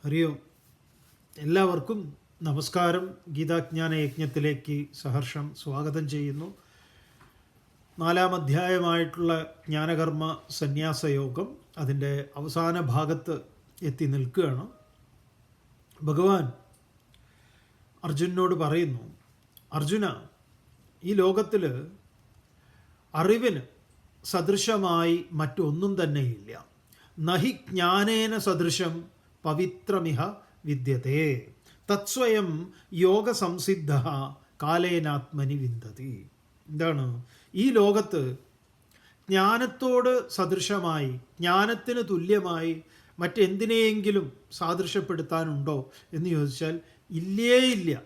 ഹരി ഓം. എല്ലാവർക്കും നമസ്കാരം. ഗീതാജ്ഞാന യജ്ഞത്തിലേക്ക് സഹർഷം സ്വാഗതം ചെയ്യുന്നു. 4-ാം അധ്യായമായിട്ടുള്ള ജ്ഞാനകർമ്മ സന്യാസയോഗം അതിൻ്റെ അവസാന ഭാഗത്ത് എത്തി നിൽക്കുകയാണ്. ഭഗവാൻ അർജുനോട് പറയുന്നു, അർജുന, ഈ ലോകത്തിൽ അറിവിന് സദൃശമായി മറ്റൊന്നും തന്നെയില്ല. നഹി ജ്ഞാനേന സദൃശം പവിത്രമിഹ വിദ്യതേ തത്സ്വയം യോഗ സംസിദ്ധ കാലേനാത്മനി വിന്ദതി. എന്താണ് ഈ ലോകത്ത് ജ്ഞാനത്തോട് സദൃശമായി, ജ്ഞാനത്തിന് തുല്യമായി മറ്റെന്തിനെയെങ്കിലും സാദൃശ്യപ്പെടുത്താനുണ്ടോ എന്ന് ചോദിച്ചാൽ ഇല്ല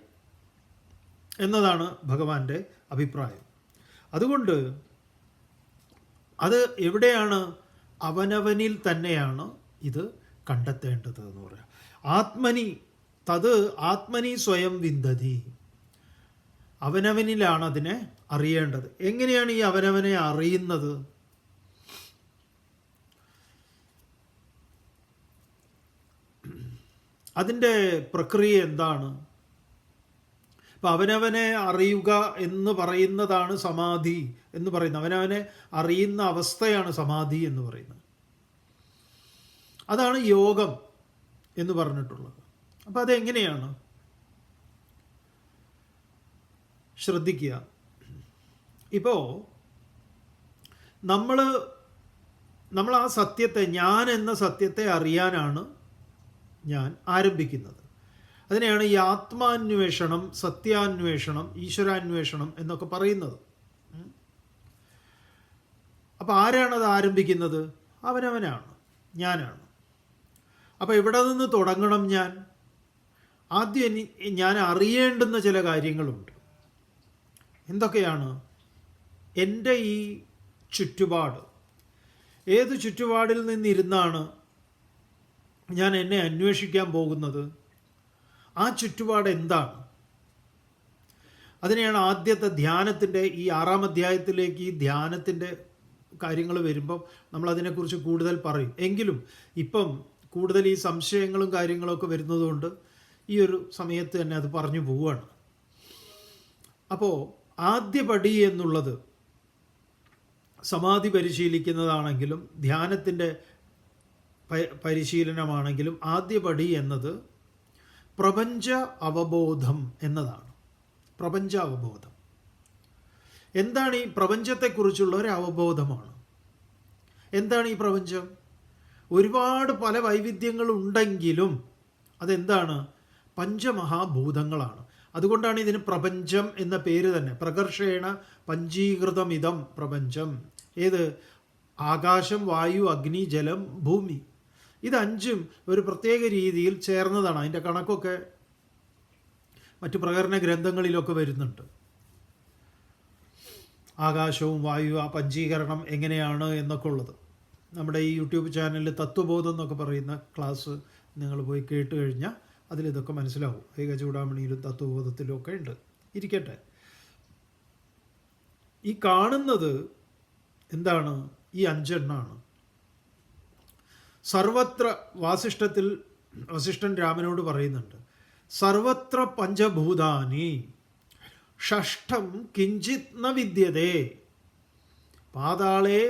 എന്നതാണ് ഭഗവാന്റെ അഭിപ്രായം. അതുകൊണ്ട് അത് എവിടെയാണ്? അവനവനിൽ തന്നെയാണ് ഇത് കണ്ടെത്തേണ്ടത് എന്ന് പറയാം. ആത്മനി സ്വയം വിന്ദതി. അവനവനിലാണ് അതിനെ അറിയേണ്ടത്. എങ്ങനെയാണ് ഈ അവനവനെ അറിയുന്നത്? അതിൻ്റെ പ്രക്രിയ എന്താണ്? അപ്പം അവനവനെ അറിയുക എന്ന് പറയുന്നതാണ് സമാധി എന്ന് പറയുന്നത്. അവനവനെ അറിയുന്ന അവസ്ഥയാണ് സമാധി എന്ന് പറയുന്നത്. അതാണ് യോഗം എന്ന് പറഞ്ഞിട്ടുള്ളത്. അപ്പം അതെങ്ങനെയാണ്? ശ്രദ്ധിക്കുക. ഇപ്പോൾ നമ്മൾ ആ സത്യത്തെ, ഞാൻ എന്ന സത്യത്തെ അറിയാനാണ് ഞാൻ ആരംഭിക്കുന്നത്. അതിനെയാണ് ഈ ആത്മാന്വേഷണം, സത്യാന്വേഷണം, ഈശ്വരാന്വേഷണം എന്നൊക്കെ പറയുന്നത്. അപ്പം ആരാണത് ആരംഭിക്കുന്നത്? അവനവനാണ്, ഞാനാണ്. അപ്പോൾ ഇവിടെ നിന്ന് തുടങ്ങണം. ആദ്യം ഞാൻ അറിയേണ്ടുന്ന ചില കാര്യങ്ങളുണ്ട്. എന്തൊക്കെയാണ്? എൻ്റെ ഈ ചുറ്റുപാട്, ഏത് ചുറ്റുപാടിൽ നിന്നിരുന്നാണ് ഞാൻ എന്നെ അന്വേഷിക്കാൻ പോകുന്നത്? ആ ചുറ്റുപാട് എന്താണ്? അതിനെയാണ് ആദ്യത്തെ ധ്യാനത്തിൻ്റെ, ഈ 6-ാം അധ്യായത്തിലേക്ക് ഈ ധ്യാനത്തിൻ്റെ കാര്യങ്ങൾ വരുമ്പം നമ്മളതിനെക്കുറിച്ച് കൂടുതൽ പറയും. എങ്കിലും ഇപ്പം കൂടുതൽ ഈ സംശയങ്ങളും കാര്യങ്ങളൊക്കെ വരുന്നതുകൊണ്ട് ഈ ഒരു സമയത്ത് തന്നെ അത് പറഞ്ഞു പോവുകയാണ്. അപ്പോൾ ആദ്യപടി എന്നുള്ളത് സമാധി പരിശീലിക്കുന്നതാണെങ്കിലും ധ്യാനത്തിൻ്റെ പരിശീലനമാണെങ്കിലും ആദ്യപടി എന്നത് പ്രപഞ്ച അവബോധം എന്നതാണ്. പ്രപഞ്ച അവബോധം എന്താണ്? ഈ പ്രപഞ്ചത്തെക്കുറിച്ചുള്ള ഒരു അവബോധമാണ്. എന്താണ് ഈ പ്രപഞ്ചം? ഒരുപാട് പല വൈവിധ്യങ്ങളുണ്ടെങ്കിലും അതെന്താണ്? പഞ്ചമഹാഭൂതങ്ങളാണ്. അതുകൊണ്ടാണ് ഇതിന് പ്രപഞ്ചം എന്ന പേര് തന്നെ. പ്രകർഷേണ പഞ്ചീകൃതമിതം പ്രപഞ്ചം. ഏത്? ആകാശം, വായു, അഗ്നി, ജലം, ഭൂമി. ഇതഞ്ചും ഒരു പ്രത്യേക രീതിയിൽ ചേർന്നതാണ്. അതിൻ്റെ കണക്കൊക്കെ മറ്റു പ്രകരണ ഗ്രന്ഥങ്ങളിലൊക്കെ വരുന്നുണ്ട്. ആകാശവും വായു, ആ പഞ്ചീകരണം എങ്ങനെയാണ് എന്നൊക്കെ ഉള്ളത് നമ്മുടെ ഈ യൂട്യൂബ് ചാനലിൽ തത്വബോധം എന്നൊക്കെ പറയുന്ന ക്ലാസ് നിങ്ങൾ പോയി കേട്ട് കഴിഞ്ഞാൽ അതിലിതൊക്കെ മനസ്സിലാവും. ഏകചൂടാമണിയിലും തത്വബോധത്തിലും ഒക്കെ ഉണ്ട്. ഇരിക്കട്ടെ. ഈ കാണുന്നത് എന്താണ്? ഈ 5 എണ്ണമാണ്. സർവത്ര വസിഷ്ഠൻ രാമനോട് പറയുന്നുണ്ട്, സർവത്ര പഞ്ചഭൂതാനി ഷഷ്ഠം കിഞ്ചിത് ന വിദ്യതേ പാതാളേ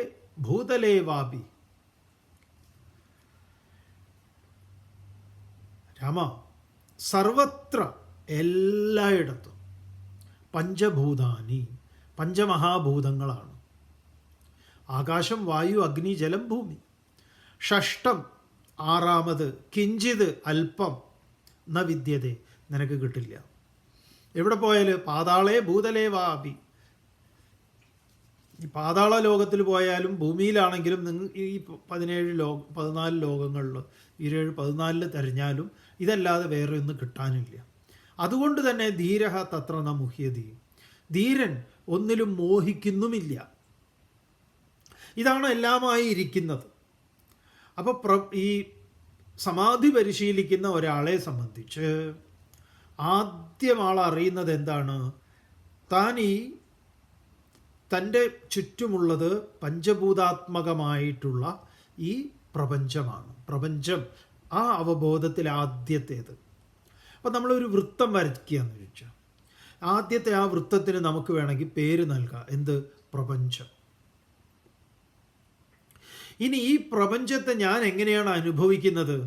ഭൂതലേ വാപി. രാമ, സർവത്ര, എല്ലായിടത്തും, പഞ്ചഭൂതാനി, പഞ്ചമഹാഭൂതങ്ങളാണ്. ആകാശം, വായു, അഗ്നി, ജലം, ഭൂമി. ഷഷ്ഠം, 6-ാമത്, കിഞ്ചിത്, അല്പം, ന വിദ്യതേ, നിനക്ക് കിട്ടില്ല. എവിടെ പോയാൽ? പാതാളേ ഭൂതലേ വാപി. ഈ പാതാള ലോകത്തിൽ പോയാലും ഭൂമിയിലാണെങ്കിലും ഈ 14 ലോകങ്ങളിൽ 14 തിരഞ്ഞാലും ഇതല്ലാതെ വേറെ ഒന്നും കിട്ടാനില്ല. അതുകൊണ്ട് തന്നെ ധീരഹ തത്ര ന മുഹ്യതി. ധീരൻ ഒന്നിലും മോഹിക്കുന്നുമില്ല. ഇതാണ് എല്ലാമായി ഇരിക്കുന്നത്. അപ്പോൾ ഈ സമാധി പരിശീലിക്കുന്ന ഒരാളെ സംബന്ധിച്ച് ആദ്യം അറിയുന്നത് എന്താണ്? താൻ ഈ തൻ്റെ ചുറ്റുമുള്ളത് പഞ്ചഭൂതാത്മകമായിട്ടുള്ള ഈ പ്രപഞ്ചമാണ്. പ്രപഞ്ചം ആ അവബോധത്തിൽ ആദ്യത്തേത്. അപ്പം നമ്മളൊരു വൃത്തം വരയ്ക്കുകയെന്ന് ചോദിച്ചാൽ ആദ്യത്തെ ആ വൃത്തത്തിന് നമുക്ക് വേണമെങ്കിൽ പേര് നൽകാം. എന്ത്? പ്രപഞ്ചം. ഇനി ഈ പ്രപഞ്ചത്തെ ഞാൻ എങ്ങനെയാണ് അനുഭവിക്കുന്നത്?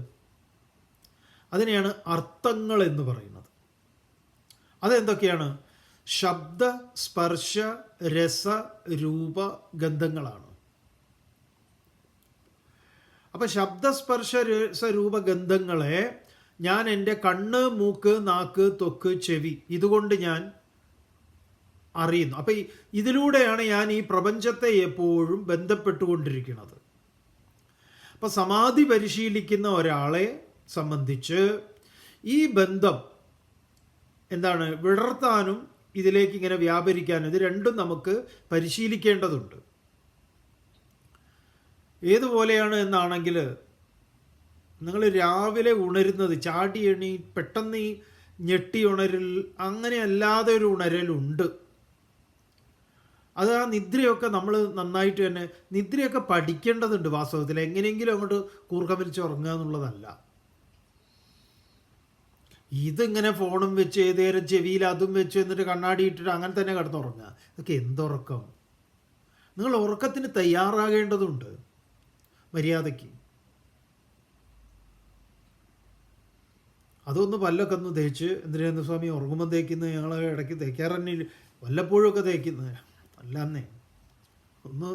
അതിനെയാണ് അർത്ഥങ്ങൾ എന്ന് പറയുന്നത്. അതെന്തൊക്കെയാണ്? ശബ്ദ, സ്പർശ, രസ, രൂപ, ഗന്ധങ്ങളാണ്. അപ്പം ശബ്ദ, സ്പർശ, രസ, രൂപ, ഗന്ധങ്ങളെ ഞാൻ എൻ്റെ കണ്ണ്, മൂക്ക്, നാക്ക്, ത്വക്ക്, ചെവി ഇതുകൊണ്ട് ഞാൻ അറിയുന്നു. അപ്പം ഇതിലൂടെയാണ് ഞാൻ ഈ പ്രപഞ്ചത്തെ എപ്പോഴും ബന്ധപ്പെട്ടുകൊണ്ടിരിക്കുന്നത്. അപ്പം സമാധി പരിശീലിക്കുന്ന ഒരാളെ സംബന്ധിച്ച് ഈ ബന്ധം എന്താണ്? വിടർത്താനും ഇതിലേക്ക് ഇങ്ങനെ വ്യാപരിക്കാനും ഇത് രണ്ടും നമുക്ക് പരിശീലിക്കേണ്ടതുണ്ട്. ഏതുപോലെയാണ് എന്നാണെങ്കിൽ, നിങ്ങൾ രാവിലെ ഉണരുന്നത് ചാടി എണി പെട്ടെന്ന് ഈ ഞെട്ടി ഉണരൽ, അങ്ങനെ അല്ലാതെ ഒരു ഉണരലുണ്ട്. അത് ആ നിദ്രയൊക്കെ നമ്മൾ നന്നായിട്ട് തന്നെ നിദ്രയൊക്കെ പഠിക്കേണ്ടതുണ്ട് വാസ്തവത്തിൽ. എങ്ങനെയെങ്കിലും അങ്ങോട്ട് കൂർക്കം വലിച്ച് ഉറങ്ങുക എന്നുള്ളതല്ല. ഇതിങ്ങനെ ഫോണും വെച്ച് ഏതേരം ചെവിയിൽ അതും വെച്ച് എന്നിട്ട് കണ്ണാടി ഇട്ടിട്ട് അങ്ങനെ തന്നെ കിടന്നുറങ്ങുക. ഇതൊക്കെ എന്തുറക്കം? നിങ്ങൾ ഉറക്കത്തിന് തയ്യാറാകേണ്ടതുണ്ട് മര്യാദയ്ക്ക്. അതൊന്ന് പല്ലൊക്കെ ഒന്ന് തേച്ച്, എന്തിനായിരുന്നു സ്വാമി ഉറങ്ങുമ്പോൾ തേക്കുന്നത്? ഞങ്ങൾ ഇടയ്ക്ക് തേക്കാറന്നെ വല്ലപ്പോഴും ഒക്കെ തേക്കുന്നത് അല്ലാന്നേ. ഒന്ന്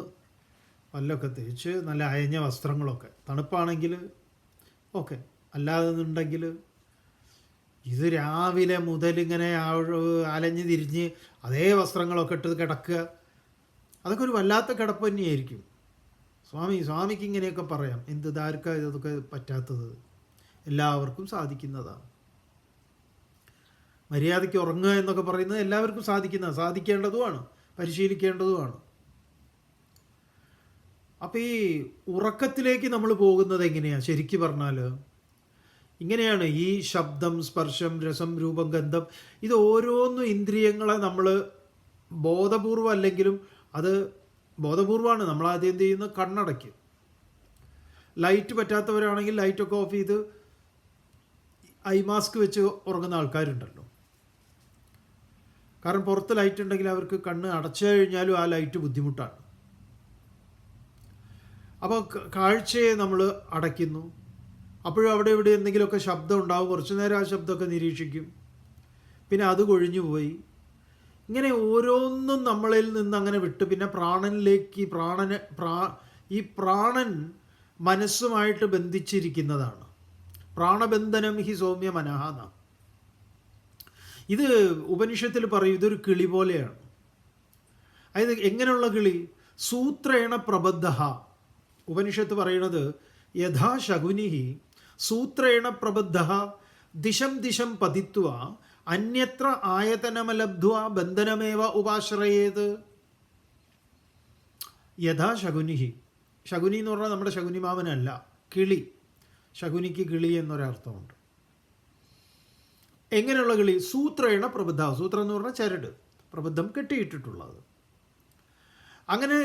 പല്ലൊക്കെ തേച്ച് നല്ല അയഞ്ഞ വസ്ത്രങ്ങളൊക്കെ, തണുപ്പാണെങ്കിൽ ഓക്കെ, അല്ലാതെന്നുണ്ടെങ്കിൽ ഇത് രാവിലെ മുതൽ ഇങ്ങനെ അലഞ്ഞ് തിരിഞ്ഞ് അതേ വസ്ത്രങ്ങളൊക്കെ ഇട്ട് കിടക്കുക, അതൊക്കെ ഒരു വല്ലാത്ത കിടപ്പ് തന്നെയായിരിക്കും. സ്വാമിക്ക് ഇങ്ങനെയൊക്കെ പറയാം. എന്ത് ദാർക്കാ ഇതൊക്കെ പറ്റാത്തത്? എല്ലാവർക്കും സാധിക്കുന്നതാണ്. മര്യാദയ്ക്ക് ഉറങ്ങുക എന്നൊക്കെ പറയുന്നത് എല്ലാവർക്കും സാധിക്കേണ്ടതുമാണ്, പരിശീലിക്കേണ്ടതുമാണ്. അപ്പം ഈ ഉറക്കത്തിലേക്ക് നമ്മൾ പോകുന്നത് എങ്ങനെയാണ്? ശരിക്കും പറഞ്ഞാൽ ഇങ്ങനെയാണ്. ഈ ശബ്ദം, സ്പർശം, രസം, രൂപം, ഗന്ധം ഇത് ഓരോന്നും ഇന്ദ്രിയങ്ങളെ നമ്മൾ ബോധപൂർവം അല്ലെങ്കിലും അത് ബോധപൂർവമാണ്. നമ്മൾ ആദ്യം എന്ത് ചെയ്യുന്നത്? കണ്ണടയ്ക്കും. ലൈറ്റ് പറ്റാത്തവരാണെങ്കിൽ ലൈറ്റൊക്കെ ഓഫ് ചെയ്ത് ഐ മാസ്ക് വെച്ച് ഉറങ്ങുന്ന ആൾക്കാരുണ്ടല്ലോ. കാരണം പുറത്ത് ലൈറ്റ് ഉണ്ടെങ്കിൽ അവർക്ക് കണ്ണ് അടച്ചു കഴിഞ്ഞാലും ആ ലൈറ്റ് ബുദ്ധിമുട്ടാണ്. അപ്പോൾ കാഴ്ചയെ നമ്മൾ അടയ്ക്കുന്നു. അപ്പോഴും അവിടെ ഇവിടെ എന്തെങ്കിലുമൊക്കെ ശബ്ദം ഉണ്ടാവും. കുറച്ചു നേരം ആ ശബ്ദമൊക്കെ നിരീക്ഷിക്കും, പിന്നെ അത് കൊഴിഞ്ഞു പോയി. ഇങ്ങനെ ഓരോന്നും നമ്മളിൽ നിന്ന് അങ്ങനെ വിട്ട് പിന്നെ പ്രാണനിലേക്ക് ഈ പ്രാണൻ മനസ്സുമായിട്ട് ബന്ധിച്ചിരിക്കുന്നതാണ്. പ്രാണബന്ധനം ഹി സൗമ്യ മനഃന. ഇത് ഉപനിഷത്തിൽ പറയും, ഇതൊരു കിളി പോലെയാണ്. അതായത് എങ്ങനെയുള്ള കിളി? സൂത്രേണ പ്രബദ്ധ. ഉപനിഷത്ത് പറയണത് യഥാ ശകുനിഹി സൂത്രേണ പ്രബദ്ധ ദിശം ദിശം പതിത്വ അന്യത്ര ആയതനമലബ്ധ്വ ബന്ധനമേവ ഉപാശ്രയേത്. യഥാ ശകുനിഹി. ശകുനി എന്ന് പറഞ്ഞാൽ നമ്മുടെ ശകുനി മാമനല്ല, കിളി. ശകുനിക്ക് കിളി എന്നൊരർത്ഥമുണ്ട്. എങ്ങനെയുള്ള കിളി? സൂത്രേണ പ്രബദ്ധ. സൂത്രം എന്ന് പറഞ്ഞാൽ ചരട്, പ്രബദ്ധം കെട്ടിയിട്ടിട്ടുള്ളത്. അങ്ങനെ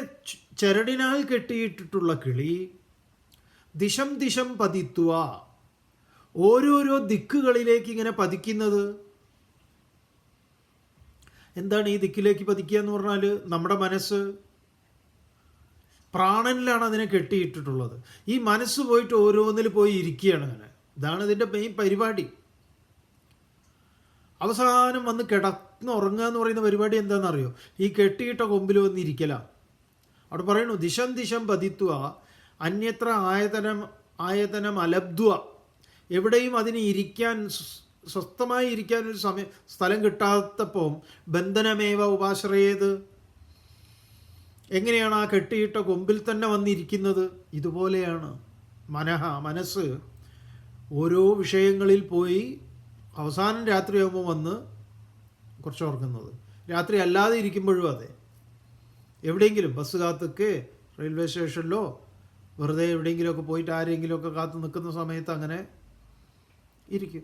ചരടിനാൽ കെട്ടിയിട്ടിട്ടുള്ള കിളി ദിശം ദിശം പതിത്വ, ഓരോരോ ദിക്കുകളിലേക്ക് ഇങ്ങനെ പതിക്കുന്നത്. എന്താണ് ഈ ദിക്കിലേക്ക് പതിക്കുക എന്ന് പറഞ്ഞാൽ? നമ്മുടെ മനസ്സ്, പ്രാണനിലാണ് അതിനെ കെട്ടിയിട്ടിട്ടുള്ളത്. ഈ മനസ്സ് പോയിട്ട് ഓരോന്നിൽ പോയി ഇരിക്കുകയാണ് അങ്ങനെ. ഇതാണ് ഇതിൻ്റെ മെയിൻ പരിപാടി. അവസാനം വന്ന് കിടന്നുറങ്ങുക എന്ന് പറയുന്ന പരിപാടി എന്താണെന്നറിയോ? ഈ കെട്ടിയിട്ട കൊമ്പിൽ വന്നിരിക്കലാണ്. അവിടെ പറയണു ദിശം ദിശം പതിത്വ അന്യത്ര ആയതനം അലബ്ധ്വ. എവിടെയും അതിന് ഇരിക്കാൻ, സ്വസ്ഥമായി ഇരിക്കാൻ ഒരു സ്ഥലം കിട്ടാത്തപ്പോൾ ബന്ധനമേവ ഉപാശ്രയേത്. എങ്ങനെയാണ് ആ കെട്ടിയിട്ട കൊമ്പിൽ തന്നെ വന്നിരിക്കുന്നത്? ഇതുപോലെയാണ് മനസ്സ് ഓരോ വിഷയങ്ങളിൽ പോയി അവസാനം രാത്രിയാകുമ്പോൾ വന്ന് കുറച്ച് ഉറങ്ങുന്നത്. രാത്രി അല്ലാതെ ഇരിക്കുമ്പോഴും അതെ. എവിടെയെങ്കിലും ബസ് കാത്തൊക്കെ, റെയിൽവേ സ്റ്റേഷനിലോ വെറുതെ എവിടെയെങ്കിലുമൊക്കെ പോയിട്ട് ആരെങ്കിലുമൊക്കെ കാത്തു നിൽക്കുന്ന സമയത്ത് അങ്ങനെ ഇരിക്കും.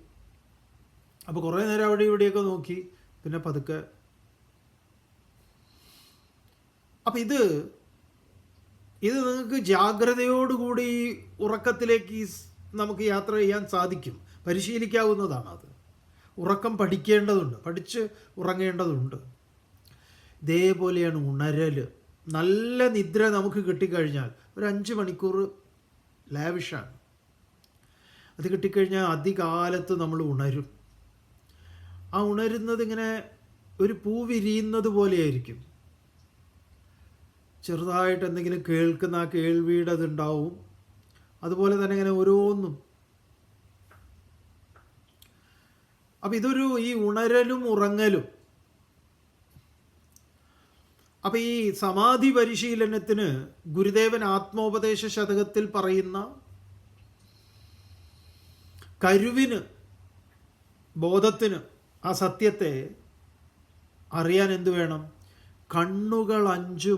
അപ്പോൾ കുറേ നേരം അവിടെ ഇവിടെയൊക്കെ നോക്കി പിന്നെ പതുക്കെ. അപ്പം ഇത് നിങ്ങൾക്ക് ജാഗ്രതയോടുകൂടി ഉറക്കത്തിലേക്ക് നമുക്ക് യാത്ര ചെയ്യാൻ സാധിക്കും, പരിശീലിക്കാവുന്നതാണ്. അത് ഉറക്കം പഠിക്കേണ്ടതുണ്ട്, പഠിച്ച് ഉറങ്ങേണ്ടതുണ്ട്. ഇതേപോലെയാണ് ഉണരൽ. നല്ല നിദ്ര നമുക്ക് കിട്ടിക്കഴിഞ്ഞാൽ ഒരു 5 മണിക്കൂർ ലാവിഷാണ്. അത് കിട്ടിക്കഴിഞ്ഞാൽ അധികാലത്ത് നമ്മൾ ഉണരും. ആ ഉണരുന്നത് ഇങ്ങനെ ഒരു പൂ വിരിയുന്നത് പോലെയായിരിക്കും. ചെറുതായിട്ട് എന്തെങ്കിലും കേൾക്കുന്ന ആ കേൾവിയുടെ അതുണ്ടാവും. അതുപോലെ തന്നെ ഇങ്ങനെ ഓരോന്നും. അപ്പം ഇതൊരു ഈ ഉണരലും ഉറങ്ങലും. അപ്പം ഈ സമാധി പരിശീലനത്തിന് ഗുരുദേവൻ ആത്മോപദേശ ശതകത്തിൽ പറയുന്ന കരുവിന്, ബോധത്തിന്, ആ സത്യത്തെ അറിയാൻ എന്തു വേണം? കണ്ണുകൾ 5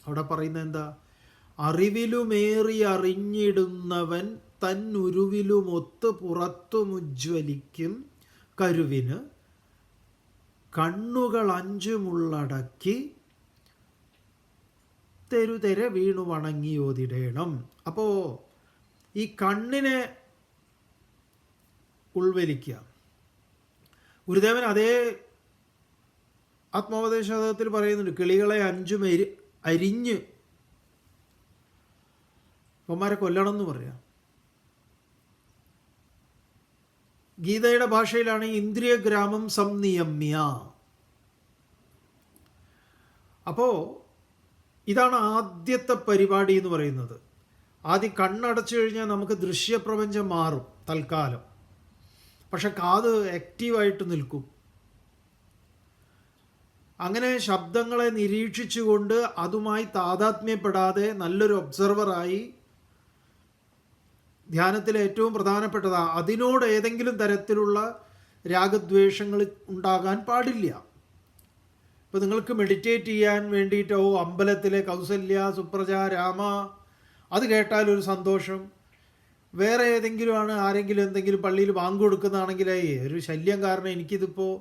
അവിടെ പറയുന്നത് എന്താ? അറിവിലുമേറി അറിഞ്ഞിടുന്നവൻ തന്നുരുവിലുമൊത്ത് പുറത്തുമുജ്വലിക്കും കരുവിന് കണ്ണുകൾ 5 തെരുതെര വീണു വണങ്ങിയോതിടേണം. അപ്പോൾ ഈ കണ്ണിനെ ഉൾവലിക്കുക. ഗുരുദേവൻ അതേ ആത്മോപദേശത്തിൽ പറയുന്നുണ്ട്, കിളികളെ 5 അരിഞ്ഞ് അവന്മാരെ കൊല്ലണം എന്ന് പറയാം. ഗീതയുടെ ഭാഷയിലാണ് ഇന്ദ്രിയഗ്രാമം സംനിയമ്യ. അപ്പോൾ ഇതാണ് ആദ്യത്തെ പരിപാടി എന്ന് പറയുന്നത്. ആദ്യം കണ്ണടച്ചു കഴിഞ്ഞാൽ നമുക്ക് ദൃശ്യപ്രപഞ്ചം മാറും തൽക്കാലം, പക്ഷെ കാത് ആക്റ്റീവായിട്ട് നിൽക്കും. അങ്ങനെ ശബ്ദങ്ങളെ നിരീക്ഷിച്ചുകൊണ്ട് അതുമായി താതാത്മ്യപ്പെടാതെ നല്ലൊരു ഒബ്സർവറായി, ധ്യാനത്തിലെ ഏറ്റവും പ്രധാനപ്പെട്ടതാണ്, അതിനോട് ഏതെങ്കിലും തരത്തിലുള്ള രാഗദ്വേഷങ്ങൾ ഉണ്ടാകാൻ പാടില്ല. ഇപ്പോൾ നിങ്ങൾക്ക് മെഡിറ്റേറ്റ് ചെയ്യാൻ വേണ്ടിയിട്ടോ അമ്പലത്തിലെ കൗസല്യ, സുപ്രജ, രാമ അത് കേട്ടാലൊരു സന്തോഷം, വേറെ ഏതെങ്കിലും ആണ്, ആരെങ്കിലും എന്തെങ്കിലും പള്ളിയിൽ വാങ്ങ് കൊടുക്കുന്നതാണെങ്കിലേ ഒരു ശല്യം കാരണം എനിക്കിതിപ്പോൾ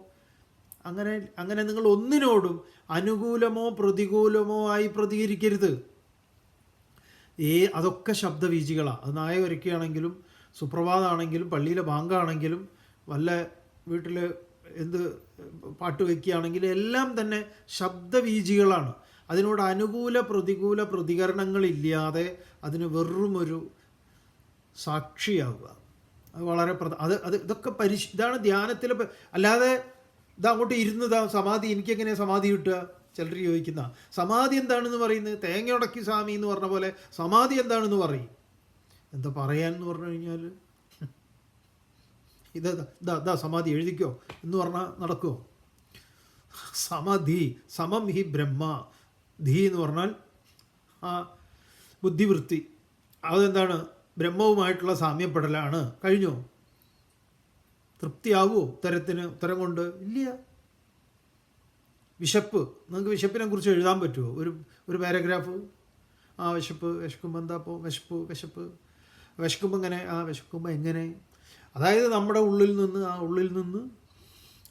അങ്ങനെ നിങ്ങൾ ഒന്നിനോടും അനുകൂലമോ പ്രതികൂലമോ ആയി പ്രതികരിക്കരുത്. അതൊക്കെ ശബ്ദവീചികളാണ്. അത് നായ വരയ്ക്കുകയാണെങ്കിലും സുപ്രഭാതമാണെങ്കിലും പള്ളിയിലെ ബാങ്കാണെങ്കിലും വല്ല വീട്ടിൽ എന്ത് പാട്ട് വയ്ക്കുകയാണെങ്കിലും എല്ലാം തന്നെ ശബ്ദവീചികളാണ്. അതിനോട് അനുകൂല പ്രതികൂല പ്രതികരണങ്ങളില്ലാതെ അതിന് വെറുമൊരു സാക്ഷിയാവുക. അത് വളരെ ഇതൊക്കെ ഇതാണ് ധ്യാനത്തിൽ. അല്ലാതെ അങ്ങോട്ട് ഇരുന്നതാ സമാധി, എനിക്കെങ്ങനെയാണ് സമാധി കിട്ടുക? ചിലർ ചോദിക്കുന്ന സമാധി എന്താണെന്ന് പറയുന്നത്, തേങ്ങ ഉടക്കി സ്വാമി എന്ന് പറഞ്ഞ പോലെ സമാധി എന്താണെന്ന് പറയും. എന്താ പറയാനെന്ന് പറഞ്ഞു കഴിഞ്ഞാൽ ഇതാ സമാധി എഴുതിക്കോ എന്ന് പറഞ്ഞാൽ നടക്കുമോ? സമാധി സമം ഹി ബ്രഹ്മ. ധി എന്ന് പറഞ്ഞാൽ ആ ബുദ്ധിവൃത്തി, അതെന്താണ്? ബ്രഹ്മവുമായിട്ടുള്ള സാമ്യപ്പെടലാണ്. കഴിഞ്ഞോ? തൃപ്തിയാവുമോ ഉത്തരം കൊണ്ട്? ഇല്ല. വിശപ്പ്, നിങ്ങൾക്ക് വിശപ്പിനെ കുറിച്ച് എഴുതാൻ പറ്റുമോ? ഒരു പാരഗ്രാഫ്. വിശക്കുമ്പോൾ എന്താ? അപ്പോൾ വിശക്കുമ്പോൾ എങ്ങനെ? വിശക്കുമ്പോൾ എങ്ങനെ? അതായത് നമ്മുടെ ഉള്ളിൽ നിന്ന്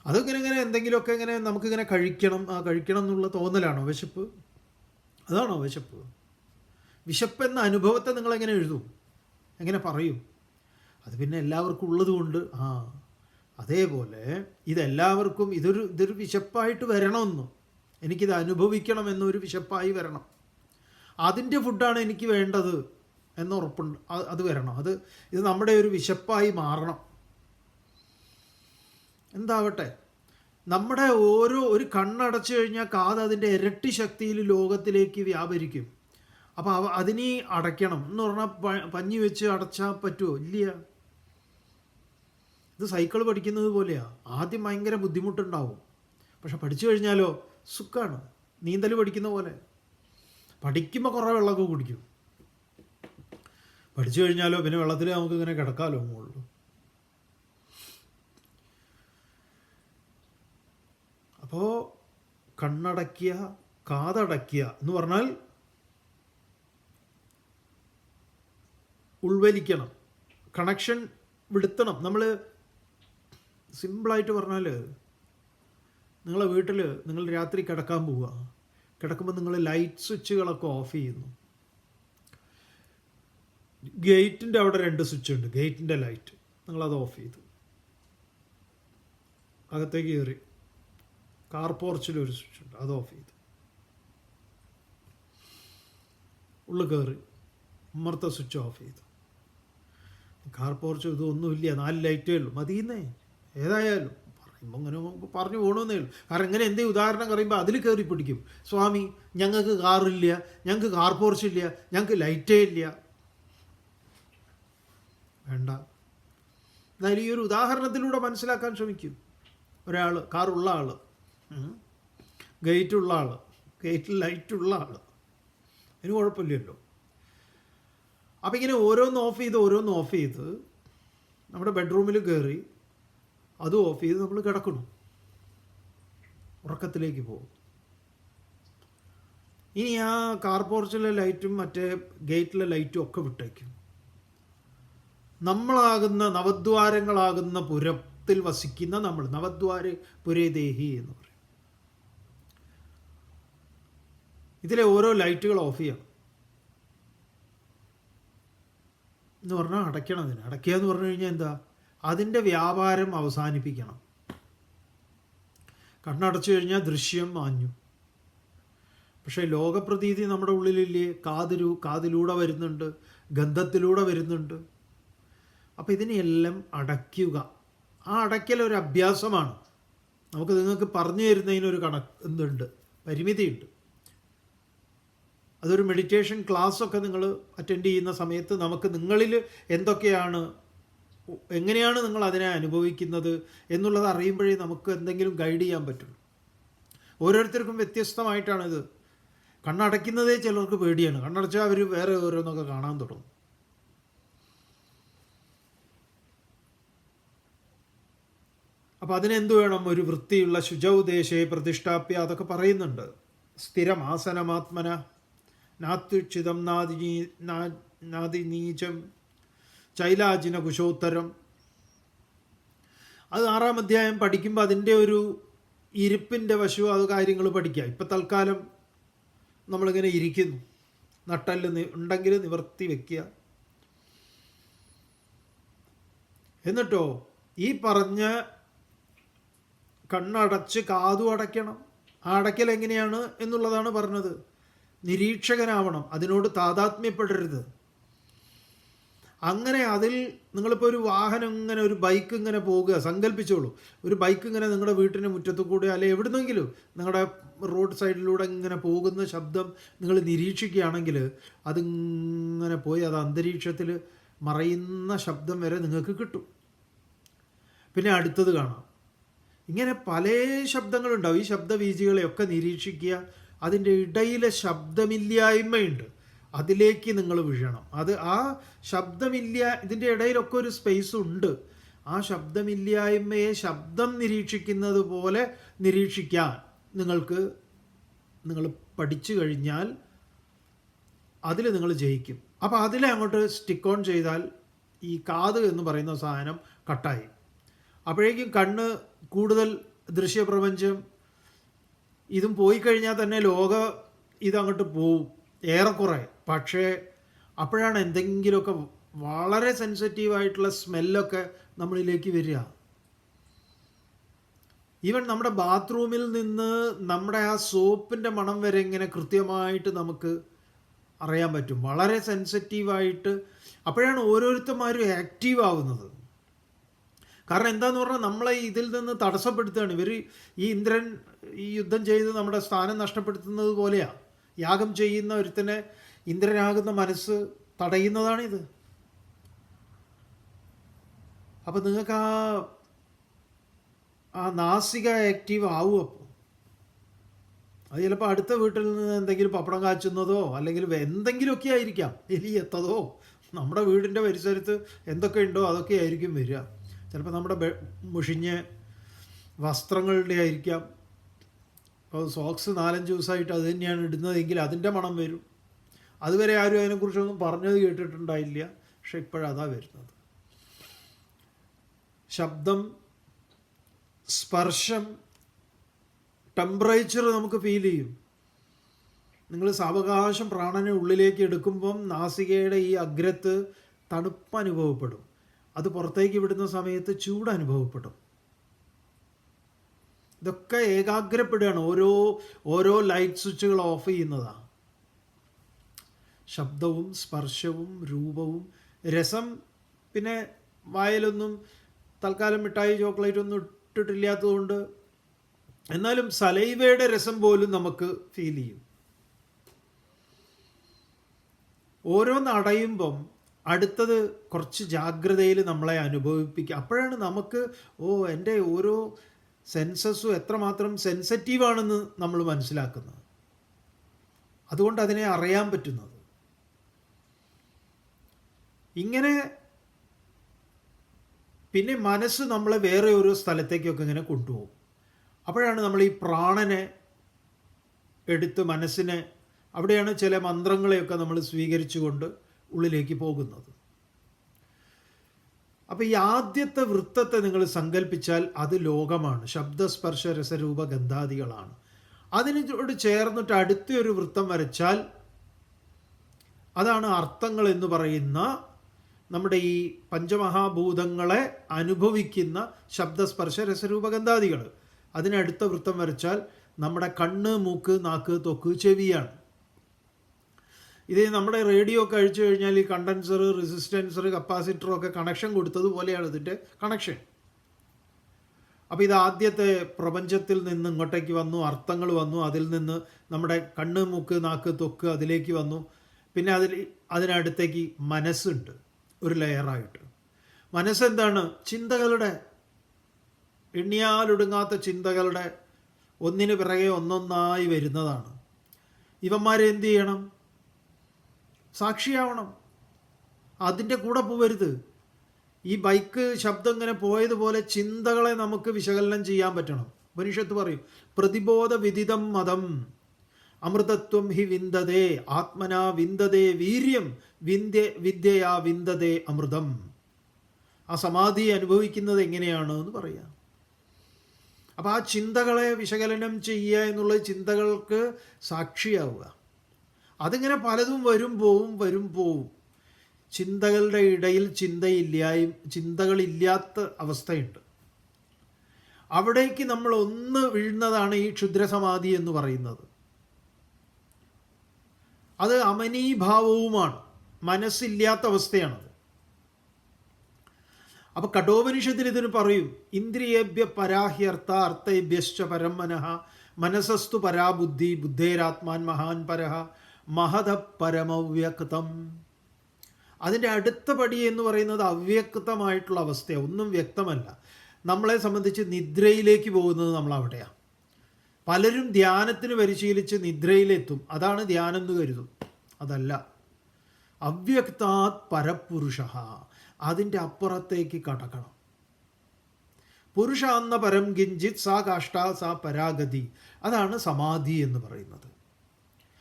അതിങ്ങനെ എന്തെങ്കിലുമൊക്കെ ഇങ്ങനെ നമുക്കിങ്ങനെ കഴിക്കണം എന്നുള്ള തോന്നലാണോ വിശപ്പ്? അതാണോ വിശപ്പ്? വിശപ്പ് എന്ന അനുഭവത്തെ നിങ്ങളെങ്ങനെ എഴുതും? എങ്ങനെ പറയും? അത് പിന്നെ എല്ലാവർക്കും ഉള്ളതുകൊണ്ട് അതേപോലെ ഇതെല്ലാവർക്കും ഇതൊരു വിശപ്പായിട്ട് വരണമെന്നും, എനിക്കിത് അനുഭവിക്കണമെന്നൊരു വിശപ്പായി വരണം. അതിൻ്റെ ഫുഡാണ് എനിക്ക് വേണ്ടത് എന്നുറപ്പുണ്ട്. അത് വരണം. ഇത് നമ്മുടെ ഒരു വിശപ്പായി മാറണം. എന്താവട്ടെ, നമ്മുടെ ഒരു കണ്ണടച്ചു കഴിഞ്ഞാൽ കാത് അതിൻ്റെ ഇരട്ടി ശക്തിയിൽ ലോകത്തിലേക്ക് വ്യാപരിക്കും. അപ്പോൾ അതിനെ അടയ്ക്കണം എന്ന് പറഞ്ഞാൽ പഞ്ഞി വെച്ച് അടച്ചാൽ പറ്റുമോ? ഇല്ല. ഇത് സൈക്കിൾ പഠിക്കുന്നത് പോലെയാണ്. ആദ്യം ഭയങ്കര ബുദ്ധിമുട്ടുണ്ടാവും, പക്ഷെ പഠിച്ചു കഴിഞ്ഞാലോ സുഖമാണ്. നീന്തൽ പഠിക്കുന്ന പോലെ. പഠിക്കുമ്പോൾ കുറേ വെള്ളമൊക്കെ കുടിക്കും, പഠിച്ചു കഴിഞ്ഞാലോ പിന്നെ വെള്ളത്തിൽ നമുക്ക് ഇങ്ങനെ കിടക്കാമല്ലോ മുകളിൽ. അപ്പോൾ കണ്ണടയ്ക്കുക, കാതടയ്ക്കുക എന്ന് പറഞ്ഞാൽ ഉൾവലിക്കണം, കണക്ഷൻ വിടുത്തണം. നമ്മൾ സിമ്പിളായിട്ട് പറഞ്ഞാൽ, നിങ്ങളെ വീട്ടിൽ നിങ്ങൾ രാത്രി കിടക്കാൻ പോവുക, കിടക്കുമ്പോൾ നിങ്ങൾ ലൈറ്റ് സ്വിച്ചുകളൊക്കെ ഓഫ് ചെയ്യുന്നു. ഗേറ്റിൻ്റെ അവിടെ 2 സ്വിച്ച് ഉണ്ട്, ഗേറ്റിൻ്റെ ലൈറ്റ്. നിങ്ങളത് ഓഫ് ചെയ്തു. അകത്തേക്ക് കയറി കാർ പോർച്ചിൽ ഒരു സ്വിച്ച് ഉണ്ട്, അത് ഓഫ് ചെയ്തു. ഉള്ളിൽ കയറി ഉമ്മർത്തെ സ്വിച്ച് ഓഫ് ചെയ്തു. കാർ പോർച്ച് ഇതൊന്നുമില്ല, 4 ലൈറ്റേ ഉള്ളൂ, മതിയെന്നേ. ഏതായാലും പറയുമ്പോൾ അങ്ങനെ പറഞ്ഞു പോകണമെന്നേ ഉള്ളൂ. കാരണം ഇങ്ങനെ എന്തേ ഉദാഹരണം പറയുമ്പോൾ അതിൽ കയറി പിടിക്കും. സ്വാമി, ഞങ്ങൾക്ക് കാറില്ല, ഞങ്ങൾക്ക് കാർ പോർച്ചില്ല, ഞങ്ങൾക്ക് ലൈറ്റേ ഇല്ല. വേണ്ട. എന്നാൽ ഈ ഒരു ഉദാഹരണത്തിലൂടെ മനസ്സിലാക്കാൻ ശ്രമിക്കും. ഒരാൾ, കാറുള്ള ആൾ, ഗേറ്റുള്ള ആൾ, ഗേറ്റിൽ ലൈറ്റുള്ള ആൾ, അതിന് കുഴപ്പമില്ലല്ലോ. അപ്പം ഇങ്ങനെ ഓരോന്ന് ഓഫ് ചെയ്ത് നമ്മുടെ ബെഡ്റൂമിൽ കയറി അതും ഓഫ് ചെയ്ത് നമ്മൾ കിടക്കണം, ഉറക്കത്തിലേക്ക് പോകും. ഇനി ആ കാർ പോർച്ചിലെ ലൈറ്റും മറ്റേ ഗേറ്റിലെ ലൈറ്റും ഒക്കെ വിട്ടേക്കും. നമ്മളാകുന്ന നവദ്വാരങ്ങളാകുന്ന പുരത്തിൽ വസിക്കുന്ന നമ്മൾ, നവദ്വാര പുരേദേഹി എന്ന് പറയും. ഇതിലെ ഓരോ ലൈറ്റുകൾ ഓഫ് ചെയ്യണം എന്ന് പറഞ്ഞാൽ അടയ്ക്കണം. അതിന് അടയ്ക്കുക എന്ന് പറഞ്ഞു കഴിഞ്ഞാൽ എന്താ, അതിൻ്റെ വ്യാപാരം അവസാനിപ്പിക്കണം. കണ്ണടച്ചു കഴിഞ്ഞാൽ ദൃശ്യം മാഞ്ഞു. പക്ഷേ ലോകപ്രതീതി നമ്മുടെ ഉള്ളിലില്ലേ, കാതിലൂടെ വരുന്നുണ്ട്, ഗന്ധത്തിലൂടെ വരുന്നുണ്ട്. അപ്പം ഇതിനെയെല്ലാം അടയ്ക്കുക. ആ അടയ്ക്കൽ ഒരു അഭ്യാസമാണ്. നിങ്ങൾക്ക് പറഞ്ഞു തരുന്നതിനൊരു എന്തുണ്ട്, പരിമിതിയുണ്ട്. അതൊരു മെഡിറ്റേഷൻ ക്ലാസ്സൊക്കെ നിങ്ങൾ അറ്റൻഡ് ചെയ്യുന്ന സമയത്ത് നമുക്ക് നിങ്ങളിൽ എങ്ങനെയാണ് നിങ്ങൾ അതിനെ അനുഭവിക്കുന്നത് എന്നുള്ളത് അറിയുമ്പോഴേ നമുക്ക് എന്തെങ്കിലും ഗൈഡ് ചെയ്യാൻ പറ്റുള്ളൂ. ഓരോരുത്തർക്കും വ്യത്യസ്തമായിട്ടാണിത്. കണ്ണടയ്ക്കുന്നതേ ചിലർക്ക് പേടിയാണ്. കണ്ണടച്ചാൽ അവർ വേറെ ഓരോന്നൊക്കെ കാണാൻ തുടങ്ങും. അപ്പോൾ അതിനെന്ത് വേണം, ഒരു വൃത്തിയുള്ള ശുചൗദേശേ പ്രതിഷ്ഠാപ്യ, അതൊക്കെ പറയുന്നുണ്ട്. സ്ഥിരമാസനമാത്മന നാത്യുക്ഷിതം നാദിനീചം ചൈലാജിന കുശോത്തരം. അത് 6-ാം അധ്യായം പഠിക്കുമ്പോൾ അതിൻ്റെ ഒരു ഇരിപ്പിൻ്റെ വശവും അത് കാര്യങ്ങൾ പഠിക്കുക. ഇപ്പം തൽക്കാലം നമ്മളിങ്ങനെ ഇരിക്കുന്നു, നട്ടല് ഉണ്ടെങ്കിൽ നിവർത്തി വയ്ക്കുക. എന്നിട്ടോ ഈ പറഞ്ഞ കണ്ണടച്ച് കാതും അടയ്ക്കണം. ആ അടയ്ക്കൽ എങ്ങനെയാണ് എന്നുള്ളതാണ് പറഞ്ഞത്. നിരീക്ഷകനാവണം, അതിനോട് താതാത്മ്യപ്പെടരുത്. അങ്ങനെ അതിൽ നിങ്ങളിപ്പോൾ ഒരു വാഹനം ഇങ്ങനെ, ഒരു ബൈക്ക് ഇങ്ങനെ പോകുക സങ്കല്പിച്ചോളൂ. ഒരു ബൈക്ക് ഇങ്ങനെ നിങ്ങളുടെ വീട്ടിൻ്റെ മുറ്റത്തു കൂടെ അല്ലെ എവിടുന്നെങ്കിലും നിങ്ങളുടെ റോഡ് സൈഡിലൂടെ ഇങ്ങനെ പോകുന്ന ശബ്ദം നിങ്ങൾ നിരീക്ഷിക്കുകയാണെങ്കിൽ അതിങ്ങനെ പോയി അത് അന്തരീക്ഷത്തിൽ മറയുന്ന ശബ്ദം വരെ നിങ്ങൾക്ക് കിട്ടും. പിന്നെ അടുത്തത് കാണാം. ഇങ്ങനെ പല ശബ്ദങ്ങളുണ്ടാവും. ഈ ശബ്ദവീചികളെയൊക്കെ നിരീക്ഷിക്കുക. അതിൻ്റെ ഇടയിലെ ശബ്ദമില്ലായ്മയുണ്ട്, അതിലേക്ക് നിങ്ങൾ വീഴണം. ആ ശബ്ദമില്ല, ഇതിൻ്റെ ഇടയിലൊക്കെ ഒരു സ്പേസ് ഉണ്ട്. ആ ശബ്ദമില്ലായ്മയെ ശബ്ദം നിരീക്ഷിക്കുന്നത് പോലെ നിരീക്ഷിക്കാൻ നിങ്ങൾ പഠിച്ചു കഴിഞ്ഞാൽ അതിൽ നിങ്ങൾ ജയിക്കും. അപ്പോൾ അതിലെ അങ്ങോട്ട് സ്റ്റിക്ക് ഓൺ ചെയ്താൽ ഈ കാത് എന്ന് പറയുന്ന സാധനം കട്ടായി. അപ്പോഴേക്കും കണ്ണ് കൂടുതൽ ദൃശ്യപ്രപഞ്ചം ഇതും പോയി കഴിഞ്ഞാൽ തന്നെ ഇതങ്ങോട്ട് പോവും ഏറെക്കുറെ. പക്ഷേ അപ്പോഴാണ് എന്തെങ്കിലുമൊക്കെ വളരെ സെൻസിറ്റീവായിട്ടുള്ള സ്മെല്ലൊക്കെ നമ്മളിലേക്ക് വരിക. ഈവൻ നമ്മുടെ ബാത്റൂമിൽ നിന്ന് നമ്മുടെ ആ സോപ്പിൻ്റെ മണം വരെ ഇങ്ങനെ കൃത്യമായിട്ട് നമുക്ക് അറിയാൻ പറ്റും, വളരെ സെൻസിറ്റീവായിട്ട്. അപ്പോഴാണ് ഓരോരുത്തന്മാരും ആക്റ്റീവ് ആവുന്നത്. കാരണം എന്താന്ന് പറഞ്ഞാൽ നമ്മളെ ഇതിൽ നിന്ന് തടസ്സപ്പെടുത്തുകയാണ് ഇവർ. ഈ ഇന്ദ്രൻ ഈ യുദ്ധം ചെയ്ത് നമ്മുടെ സ്ഥാനം നഷ്ടപ്പെടുത്തുന്നത് പോലെയാണ്. യാഗം ചെയ്യുന്ന ഒരുത്തനെ ഇന്ദ്രനാകുന്ന മനസ്സ് തടയുന്നതാണിത്. അപ്പം നിങ്ങൾക്ക് ആ നാസിക ആക്റ്റീവ് ആവും. അപ്പോൾ അത് ചിലപ്പോൾ അടുത്ത വീട്ടിൽ നിന്ന് എന്തെങ്കിലും പപ്പടം കാച്ചുന്നതോ അല്ലെങ്കിൽ എന്തെങ്കിലുമൊക്കെ ആയിരിക്കാം, എലി എത്തതോ, നമ്മുടെ വീടിൻ്റെ പരിസരത്ത് എന്തൊക്കെ ഉണ്ടോ അതൊക്കെ ആയിരിക്കും വരിക. ചിലപ്പോൾ നമ്മുടെ മുഷിഞ്ഞ വസ്ത്രങ്ങളുടെ ആയിരിക്കാം. ഇപ്പോൾ സോക്സ് 4-5 ദിവസമായിട്ട് അത് തന്നെയാണ് ഇടുന്നതെങ്കിൽ അതിൻ്റെ മണം വരും. അതുവരെ ആരും അതിനെക്കുറിച്ചൊന്നും പറഞ്ഞത് കേട്ടിട്ടുണ്ടായില്ല, പക്ഷെ ഇപ്പോഴതാ വരുന്നത്. ശബ്ദം, സ്പർശം, ടെമ്പറേച്ചർ നമുക്ക് ഫീൽ ചെയ്യും. നിങ്ങൾ സാവകാശം പ്രാണനെ ഉള്ളിലേക്ക് എടുക്കുമ്പം നാസികയുടെ ഈ അഗ്രത്ത് തണുപ്പ് അനുഭവപ്പെടും. അത് പുറത്തേക്ക് വിടുന്ന സമയത്ത് ചൂട് അനുഭവപ്പെടും. ഇതൊക്കെ ഏകാഗ്രപ്പെടുകയാണ്. ഓരോ ലൈറ്റ് സ്വിച്ചുകൾ ഓഫ് ചെയ്യുന്നതാണ്. ശബ്ദവും സ്പർശവും രൂപവും രസം. പിന്നെ വായിലൊന്നും തൽക്കാലം മിഠായി ചോക്ലേറ്റ് ഒന്നും ഇട്ടിട്ടില്ലാത്തതുകൊണ്ട് എന്നാലും സലൈവയുടെ രസം പോലും നമുക്ക് ഫീൽ ചെയ്യും. ഓരോന്ന് അടയുമ്പം അടുത്തത് കുറച്ച് ജാഗ്രതയിൽ നമ്മളെ അനുഭവിപ്പിക്കുക. അപ്പോഴാണ് നമുക്ക് എൻ്റെ ഓരോ സെൻസസും എത്രമാത്രം സെൻസിറ്റീവാണെന്ന് നമ്മൾ മനസ്സിലാക്കുന്നത്. അതുകൊണ്ട് അതിനെ അറിയാൻ പറ്റുന്നത്. ഇങ്ങനെ പിന്നെ മനസ്സ് നമ്മളെ വേറെ ഒരു സ്ഥലത്തേക്കൊക്കെ ഇങ്ങനെ കൊണ്ടുപോകും. അപ്പോഴാണ് നമ്മൾ ഈ പ്രാണനെ എടുത്ത് മനസ്സിനെ, അവിടെയാണ് ചില മന്ത്രങ്ങളെയൊക്കെ നമ്മൾ സ്വീകരിച്ചുകൊണ്ട് ഉള്ളിലേക്ക് പോകുന്നത്. അപ്പോൾ ഈ ആദ്യത്തെ വൃത്തത്തെ നിങ്ങൾ സങ്കല്പിച്ചാൽ അത് ലോകമാണ്. ശബ്ദസ്പർശ രസരൂപ ഗന്ധാദികളാണ്. അതിനോട് ചേർന്നിട്ട് അടുത്തൊരു വൃത്തം വരച്ചാൽ അതാണ് അർത്ഥങ്ങൾ എന്ന് പറയുന്ന നമ്മുടെ ഈ പഞ്ചമഹാഭൂതങ്ങളെ അനുഭവിക്കുന്ന ശബ്ദസ്പർശ രസരൂപ ഗന്ധാദികൾ. അതിനടുത്ത വൃത്തം വരച്ചാൽ നമ്മുടെ കണ്ണ്, മൂക്ക്, നാക്ക്, ത്വക്ക്, ചെവിയാണ്. ഇത് നമ്മുടെ റേഡിയോ ഒക്കെ അഴിച്ചു കഴിഞ്ഞാൽ ഈ കണ്ടൻസർ, റെസിസ്റ്റൻസർ, കപ്പാസിറ്ററൊക്കെ കണക്ഷൻ കൊടുത്തതുപോലെയാണ് ഇതിൻ്റെ കണക്ഷൻ. അപ്പോൾ ഇത് ആദ്യത്തെ പ്രപഞ്ചത്തിൽ നിന്ന് ഇങ്ങോട്ടേക്ക് വന്നു, അർത്ഥങ്ങൾ വന്നു, അതിൽ നിന്ന് നമ്മുടെ കണ്ണ്, മൂക്ക്, നാക്ക്, ത്വക്ക് അതിലേക്ക് വന്നു. പിന്നെ അതിനടുത്തേക്ക് മനസ്സുണ്ട് ഒരു ലെയറായിട്ട്. മനസ്സെന്താണ്? ചിന്തകളുടെ, എണ്ണിയാലൊടുങ്ങാത്ത ചിന്തകളുടെ ഒന്നിന് പിറകെ ഒന്നൊന്നായി വരുന്നതാണ്. ഇവന്മാരെ എന്ത് ചെയ്യണം? സാക്ഷിയാവണം. അതിൻ്റെ കൂടെ പോവരുത്. ഈ ബൈക്ക് ശബ്ദം ഇങ്ങനെ പോയതുപോലെ ചിന്തകളെ നമുക്ക് വിശകലനം ചെയ്യാൻ പറ്റണം. ഉപനിഷത്ത് പറയും, പ്രതിബോധ വിദിതം മതം അമൃതത്വം ഹി വിന്ദതേ ആത്മനാ വിന്ദതേ വീര്യം വിദ്യയാ വിന്ദതേ അമൃതം. ആ സമാധി അനുഭവിക്കുന്നത് എങ്ങനെയാണ് എന്ന് പറയാം. അപ്പോൾ ആ ചിന്തകളെ വിശകലനം ചെയ്യുക എന്നുള്ളത് ചിന്തകൾക്ക് സാക്ഷിയാവുക. അതിങ്ങനെ പലതും വരും പോവും. ചിന്തകളുടെ ഇടയിൽ ചിന്തകളില്ലാത്ത അവസ്ഥയുണ്ട്. അവിടേക്ക് നമ്മൾ ഒന്ന് വീഴുന്നതാണ് ഈ ക്ഷുദ്രസമാധി എന്ന് പറയുന്നത്. അത് അമനീഭാവവുമാണ്, മനസ്സില്ലാത്ത അവസ്ഥയാണത്. അപ്പോൾ കഠോപനിഷത്തിൽ ഇതിന് പറയും, ഇന്ദ്രിയേഭ്യ പരാഹ്യർത്ഥ അർത്ഥേഭ്യശ്ച പരം മനഃ മനസ്സസ്തു പരാബുദ്ധി ബുദ്ധേരാത്മാൻ മഹാൻ പരഹ മഹത പരമവ്യക്തം. അതിൻ്റെ അടുത്ത പടി എന്ന് പറയുന്നത് അവ്യക്തമായിട്ടുള്ള അവസ്ഥയാണ്. ഒന്നും വ്യക്തമല്ല. നമ്മളെ സംബന്ധിച്ച് നിദ്രയിലേക്ക് പോകുന്നത് നമ്മൾ അവിടെയാണ്. പലരും ധ്യാനത്തിന് പരിശീലിച്ച് നിദ്രയിലെത്തും, അതാണ് ധ്യാനം എന്ന് കരുതും. അതല്ല. അവ്യക്താത് പരപുരുഷ, അതിൻ്റെ അപ്പുറത്തേക്ക് കടക്കണം. പുരുഷ എന്ന പരം കിഞ്ചിത് സാ കാഷ്ട സാ പരാഗതി, അതാണ് സമാധി എന്ന് പറയുന്നത്.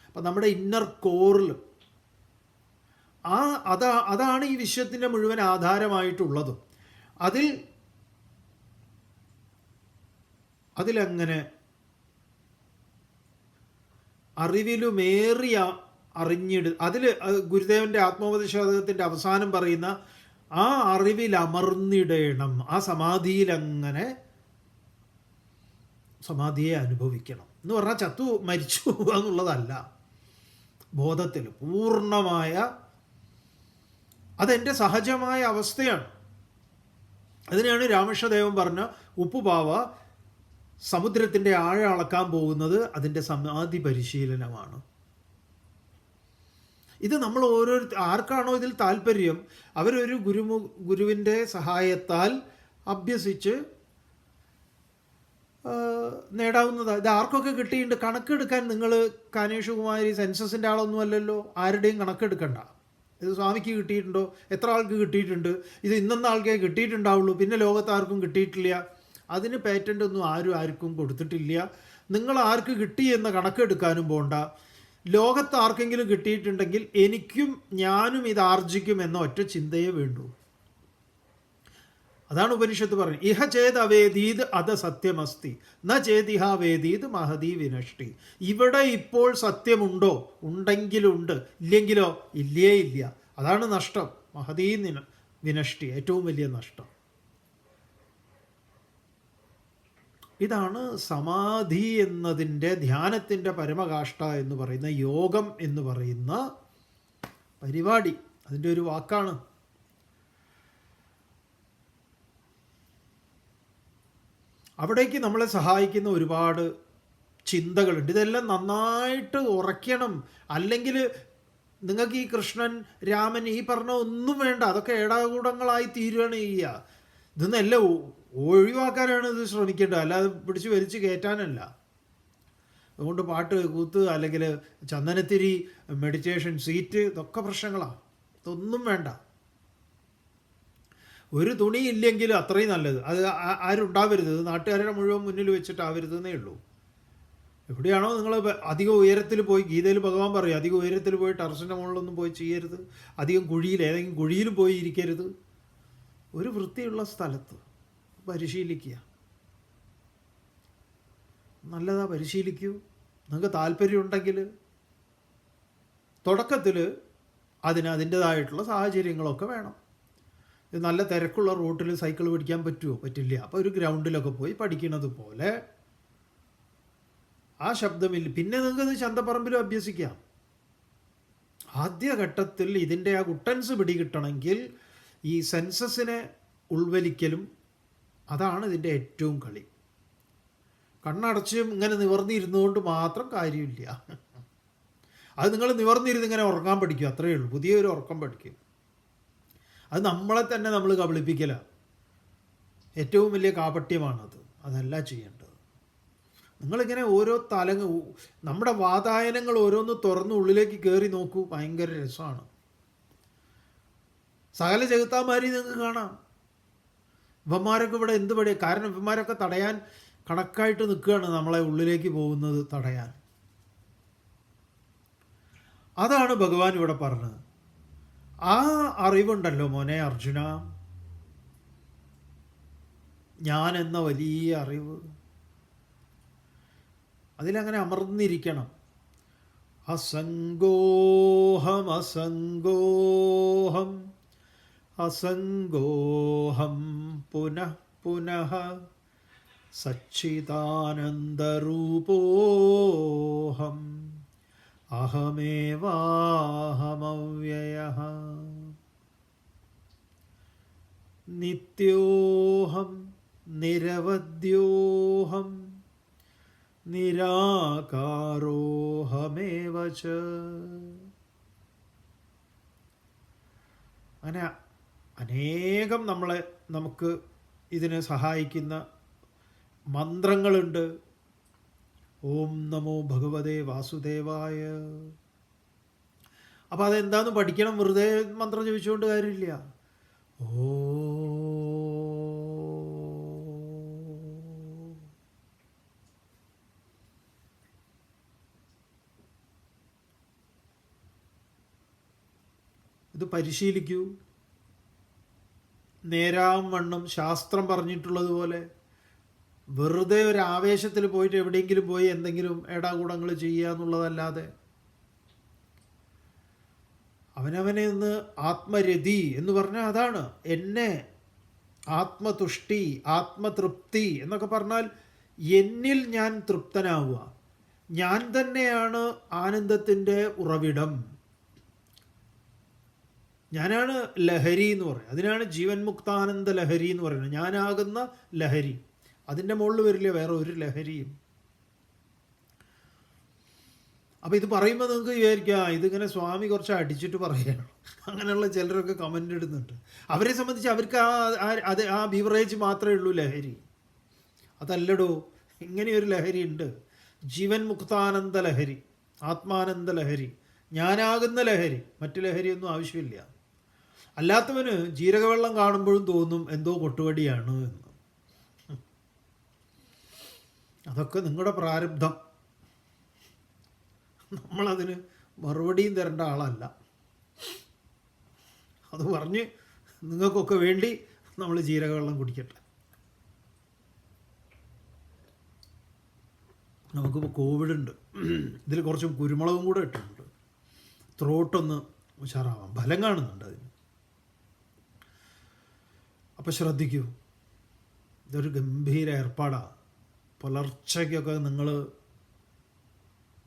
അപ്പം നമ്മുടെ ഇന്നർ കോറിൽ അതാണ് ഈ വിശ്വത്തിൻ്റെ മുഴുവൻ ആധാരമായിട്ടുള്ളതും. അതിലങ്ങനെ അറിവിലുമേറിയ അതിൽ ഗുരുദേവൻ്റെ ആത്മോപദേശത്തിൻ്റെ അവസാനം പറയുന്ന ആ അറിവിലമർന്നിടണം, ആ സമാധിയിലങ്ങനെ സമാധിയെ അനുഭവിക്കണം എന്ന് പറഞ്ഞാൽ മരിച്ചു പോവുക എന്നുള്ളതല്ല. ബോധത്തിൽ പൂർണ്ണമായ, അതെൻ്റെ സഹജമായ അവസ്ഥയാണ്. അതിനെയാണ് രാമകൃഷ്ണദേവൻ പറഞ്ഞ ഉപ്പുപാവ സമുദ്രത്തിൻ്റെ ആഴം അളക്കാൻ പോകുന്നത് അതിൻ്റെ സമാധി പരിശീലനമാണ്. ഇത് നമ്മൾ ആർക്കാണോ ഇതിൽ താല്പര്യം അവരൊരു ഗുരുവിൻ്റെ സഹായത്താൽ അഭ്യസിച്ച് നേടാവുന്നതാണ്. ഇത് ആർക്കൊക്കെ കിട്ടിയിട്ടുണ്ട്. കണക്കെടുക്കാൻ നിങ്ങൾ കാനേഷുകുമാരി സെൻസസിൻ്റെ ആളൊന്നും അല്ലല്ലോ, ആരുടെയും കണക്കെടുക്കണ്ട. ഇത് സ്വാമിക്ക് കിട്ടിയിട്ടുണ്ടോ, എത്ര ആൾക്ക് കിട്ടിയിട്ടുണ്ട്, ഇത് ഇന്നെന്ന ആൾക്കേ കിട്ടിയിട്ടുണ്ടാവുള്ളൂ, പിന്നെ ലോകത്ത് ആർക്കും കിട്ടിയിട്ടില്ല. അതിന് പേറ്റൻ്റ് ഒന്നും ആർക്കും കൊടുത്തിട്ടില്ല. നിങ്ങൾ ആർക്ക് കിട്ടി എന്ന കണക്കെടുക്കാനും പോണ്ട. ലോകത്ത് ആർക്കെങ്കിലും കിട്ടിയിട്ടുണ്ടെങ്കിൽ ഞാനും ഇത് ആർജിക്കും എന്ന ഒറ്റ ചിന്തയേ വേണ്ടൂ. അതാണ് ഉപനിഷത്ത് പറയുന്നത്. ഇഹ ചേത് അവേദീത് അത് സത്യമസ്തി ന ചേതിഹ വേദീത് മഹതി വിനഷ്ടി. ഇവിടെ ഇപ്പോൾ സത്യമുണ്ടോ? ഉണ്ടെങ്കിലുണ്ട്, ഇല്ലെങ്കിലോ ഇല്ലേ ഇല്ല. അതാണ് നഷ്ടം. മഹതീ വിനഷ്ടി, ഏറ്റവും വലിയ നഷ്ടം. ഇതാണ് സമാധി എന്നതിൻ്റെ, ധ്യാനത്തിൻ്റെ പരമകാഷ്ഠ എന്ന് പറയുന്ന, യോഗം എന്ന് പറയുന്ന പരിപാടി. അതിൻ്റെ ഒരു വാക്കാണ്. അവിടേക്ക് നമ്മളെ സഹായിക്കുന്ന ഒരുപാട് ചിന്തകളുണ്ട്. ഇതെല്ലാം നന്നായിട്ട് ഉറയ്ക്കണം. അല്ലെങ്കിൽ നിങ്ങൾക്ക് ഈ കൃഷ്ണൻ, രാമൻ, ഈ പറഞ്ഞ ഒന്നും വേണ്ട. അതൊക്കെ ഏടാകൂടങ്ങളായി തീരുകയാണ് ചെയ്യുക. ഇതൊന്നെല്ലാം ഒഴിവാക്കാനാണ് ഇത് ശ്രമിക്കേണ്ടത്, അല്ലാതെ പിടിച്ച് വലിച്ച് കയറ്റാനല്ല. അതുകൊണ്ട് പാട്ട്, കൂത്ത്, അല്ലെങ്കിൽ ചന്ദനത്തിരി, മെഡിറ്റേഷൻ സീറ്റ്, ഇതൊക്കെ പ്രശ്നങ്ങളാണ്. ഇതൊന്നും വേണ്ട. ഒരു തുണി ഇല്ലെങ്കിലും അത്രയും നല്ലത്. അത് ആരുണ്ടാവരുത്, നാട്ടുകാരുടെ മുഴുവൻ മുന്നിൽ വെച്ചിട്ടാവരുതെന്നേ ഉള്ളൂ. എവിടെയാണോ നിങ്ങൾ അധികം ഉയരത്തിൽ പോയി, ഗീതയിൽ ഭഗവാൻ പറയും, അധികം ഉയരത്തിൽ പോയി ടെറസിൻ്റെ മുകളിലൊന്നും പോയി ചെയ്യരുത്. അധികം കുഴിയിൽ, ഏതെങ്കിലും കുഴിയിലും പോയി ഇരിക്കരുത്. ഒരു വൃത്തിയുള്ള സ്ഥലത്ത് പരിശീലിക്കുക. നല്ലതാ, പരിശീലിക്കൂ. നിങ്ങൾക്ക് താല്പര്യമുണ്ടെങ്കിൽ തുടക്കത്തിൽ അതിൻ്റേതായിട്ടുള്ള സാഹചര്യങ്ങളൊക്കെ വേണം. നല്ല തിരക്കുള്ള റൂട്ടിൽ സൈക്കിൾ പിടിക്കാൻ പറ്റുമോ? പറ്റില്ല. അപ്പോൾ ഒരു ഗ്രൗണ്ടിലൊക്കെ പോയി പഠിക്കുന്നത് പോലെ ആ ശബ്ദമില്ല. പിന്നെ നിങ്ങൾക്കത് ചന്തപ്പറമ്പിലും അഭ്യസിക്കാം. ആദ്യഘട്ടത്തിൽ ഇതിൻ്റെ ആ ഗുട്ടൻസ് പിടികിട്ടണമെങ്കിൽ ഈ സെൻസസിനെ ഉൾവലിക്കലും, അതാണ് ഇതിൻ്റെ ഏറ്റവും കളി. കണ്ണടച്ചും ഇങ്ങനെ നിവർന്നിരുന്നുകൊണ്ട് മാത്രം കാര്യമില്ല. അത് നിങ്ങൾ നിവർന്നിരുന്ന് ഇങ്ങനെ ഉറങ്ങാൻ പഠിക്കും, അത്രയേ ഉള്ളൂ. പുതിയൊരു ഉറക്കം പഠിക്കും. അത് നമ്മളെ തന്നെ നമ്മൾ കബളിപ്പിക്കലാണ്. ഏറ്റവും വലിയ കാപട്യമാണത്. അതല്ല ചെയ്യേണ്ടത്. നിങ്ങളിങ്ങനെ ഓരോ നമ്മുടെ വാതായനങ്ങൾ ഓരോന്ന് തുറന്ന് ഉള്ളിലേക്ക് കയറി നോക്കൂ. ഭയങ്കര രസമാണ്. സകല ചെകുത്താന്മാരി നിങ്ങൾക്ക് കാണാം. ഇവന്മാരൊക്കെ ഇവിടെ എന്ത് പടിയാണ്? കാരണം ഇവന്മാരൊക്കെ തടയാൻ കണക്കായിട്ട് നിൽക്കുകയാണ്, നമ്മളെ ഉള്ളിലേക്ക് പോകുന്നത് തടയാൻ. അതാണ് ഭഗവാൻ ഇവിടെ പറഞ്ഞത്. ആ അറിവുണ്ടല്ലോ മോനെ അർജുന, ഞാൻ എന്ന വലിയ അറിവ്, അതിലങ്ങനെ അമർന്നിരിക്കണം. അസംഗോഹം അസംഗോഹം അസംഗോഹം പുനഃ പുനഃ സച്ചിദാനന്ദരൂപോഹം അഹമേവാഹമവ്യയഃ നിത്യോഹം നിരവധ്യോഹം നിരാകാരോഹമേവ ച. അങ്ങനെ അനേകം നമുക്ക് ഇതിനെ സഹായിക്കുന്ന മന്ത്രങ്ങളുണ്ട്. ഓം നമോ ഭഗവതേ വാസുദേവായ. അപ്പോൾ അതെന്താന്ന് പഠിക്കണം. വെറുതെ മന്ത്രം ജപിച്ചുകൊണ്ട് കാര്യമില്ല. ഓ ഇത് പരിശീലിക്കൂ. നേരാം വണ്ണം ശാസ്ത്രം പറഞ്ഞിട്ടുള്ളതുപോലെ വെറുതെ ഒരു ആവേശത്തിൽ പോയിട്ട് എവിടെയെങ്കിലും പോയി എന്തെങ്കിലും ഏടാകൂടങ്ങൾ ചെയ്യുക എന്നുള്ളതല്ലാതെ, അവനവനെ ഒന്ന് ആത്മരതി എന്ന് പറഞ്ഞാൽ അതാണ്. എന്നെ ആത്മതുഷ്ടി, ആത്മതൃപ്തി എന്നൊക്കെ പറഞ്ഞാൽ എന്നിൽ ഞാൻ തൃപ്തനാവുക. ഞാൻ തന്നെയാണ് ആനന്ദത്തിൻ്റെ ഉറവിടം. ഞാനാണ് ലഹരി എന്ന് പറയുന്നത്. അതിനാണ് ജീവൻ മുക്താനന്ദ ലഹരി എന്ന് പറയുന്നത്. ഞാനാകുന്ന ലഹരി. അതിൻ്റെ മുകളിൽ വരില്ല വേറെ ഒരു ലഹരിയും. അപ്പോൾ ഇത് പറയുമ്പോൾ നിങ്ങൾക്ക് വിചാരിക്കുക ഇതിങ്ങനെ സ്വാമി കുറച്ച് അടിച്ചിട്ട് പറയുകയാണ്. അങ്ങനെയുള്ള ചിലരൊക്കെ കമൻ്റ് ഇടുന്നുണ്ട്. അവരെ സംബന്ധിച്ച് അവർക്ക് ആ ബീവറേജ് മാത്രമേ ഉള്ളൂ ലഹരി. അതല്ലടോ, ഇങ്ങനെയൊരു ലഹരി ഉണ്ട്. ജീവൻ മുക്താനന്ദ ലഹരി, ആത്മാനന്ദ ലഹരി, ഞാനാകുന്ന ലഹരി. മറ്റു ലഹരിയൊന്നും ആവശ്യമില്ല. അല്ലാത്തവന് ജീരകവെള്ളം കാണുമ്പോഴും തോന്നും എന്തോ കൊട്ടുവടിയാണ് എന്ന്. അതൊക്കെ നിങ്ങളുടെ പ്രാരബ്ധം. നമ്മളതിന് മറുപടിയും തരേണ്ട ആളല്ല. അത് പറഞ്ഞ് നിങ്ങൾക്കൊക്കെ വേണ്ടി നമ്മൾ ജീരകവെള്ളം കുടിക്കട്ടെ. നമുക്കിപ്പോൾ കോവിഡ് ഉണ്ട്, ഇതിൽ കുറച്ച് കുരുമുളകും കൂടെ ഇട്ടിട്ടുണ്ട്, ത്രോട്ടൊന്ന് ഉഷാറാവാം. ഫലം കാണുന്നുണ്ട് അതിന്. അപ്പോൾ ശ്രദ്ധിക്കൂ, ഇതൊരു ഗംഭീര ഏർപ്പാടാണ്. പുലർച്ചയ്ക്കൊക്കെ നിങ്ങൾ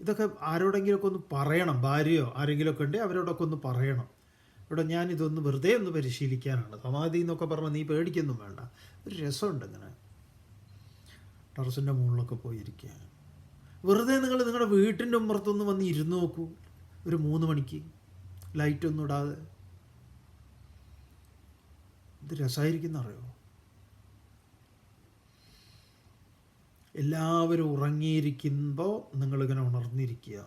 ഇതൊക്കെ ആരോടെങ്കിലുമൊക്കെ ഒന്ന് പറയണം. ഭാര്യയോ ആരെങ്കിലുമൊക്കെ ഉണ്ടെങ്കിൽ അവരോടൊക്കെ ഒന്ന് പറയണം. ഇവിടെ ഞാനിതൊന്ന് വെറുതെ ഒന്ന് പരിശീലിക്കാനാണ്. സമാധി എന്നൊക്കെ പറഞ്ഞാൽ നീ പേടിക്കൊന്നും വേണ്ട, ഒരു രസമുണ്ട് ഇങ്ങനെ ടെറസിൻ്റെ മുകളിലൊക്കെ പോയിരിക്കുക. വെറുതെ നിങ്ങൾ നിങ്ങളുടെ വീട്ടിൻ്റെ ഉമ്മറത്തൊന്ന് വന്ന് ഇരുന്ന് നോക്കൂ, ഒരു 3 മണിക്ക് ലൈറ്റൊന്നും ഇടാതെ. ഇത് രസമായിരിക്കും അറിയോ. എല്ലാവരും ഉറങ്ങിയിരിക്കുമ്പോൾ നിങ്ങളിങ്ങനെ ഉണർന്നിരിക്കുക.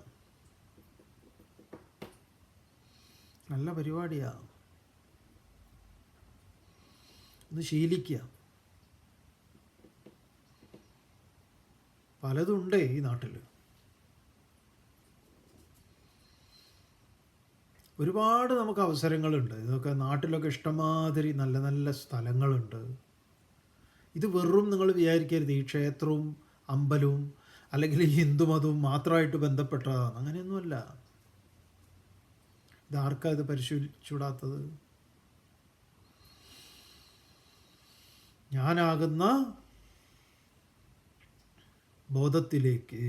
നല്ല പരിപാടിയാണ്, ഒന്ന് ശീലിക്കുക. പലതുണ്ട് ഈ നാട്ടിൽ, ഒരുപാട് നമുക്ക് അവസരങ്ങളുണ്ട്. ഇതൊക്കെ നാട്ടിലൊക്കെ ഇഷ്ടംമാതിരി നല്ല നല്ല സ്ഥലങ്ങളുണ്ട്. ഇത് വെറും നിങ്ങൾ വിചാരിക്കരുത് ഈ ക്ഷേത്രവും അമ്പലവും അല്ലെങ്കിൽ ഈ ഹിന്ദുമതവും മാത്രമായിട്ട് ബന്ധപ്പെട്ടതാണ്. അങ്ങനെയൊന്നുമല്ല. ഇതാർക്കാ ഇത് പരിശീലിച്ചുവിടാത്തത്? ഞാനാകുന്ന ബോധത്തിലേക്ക്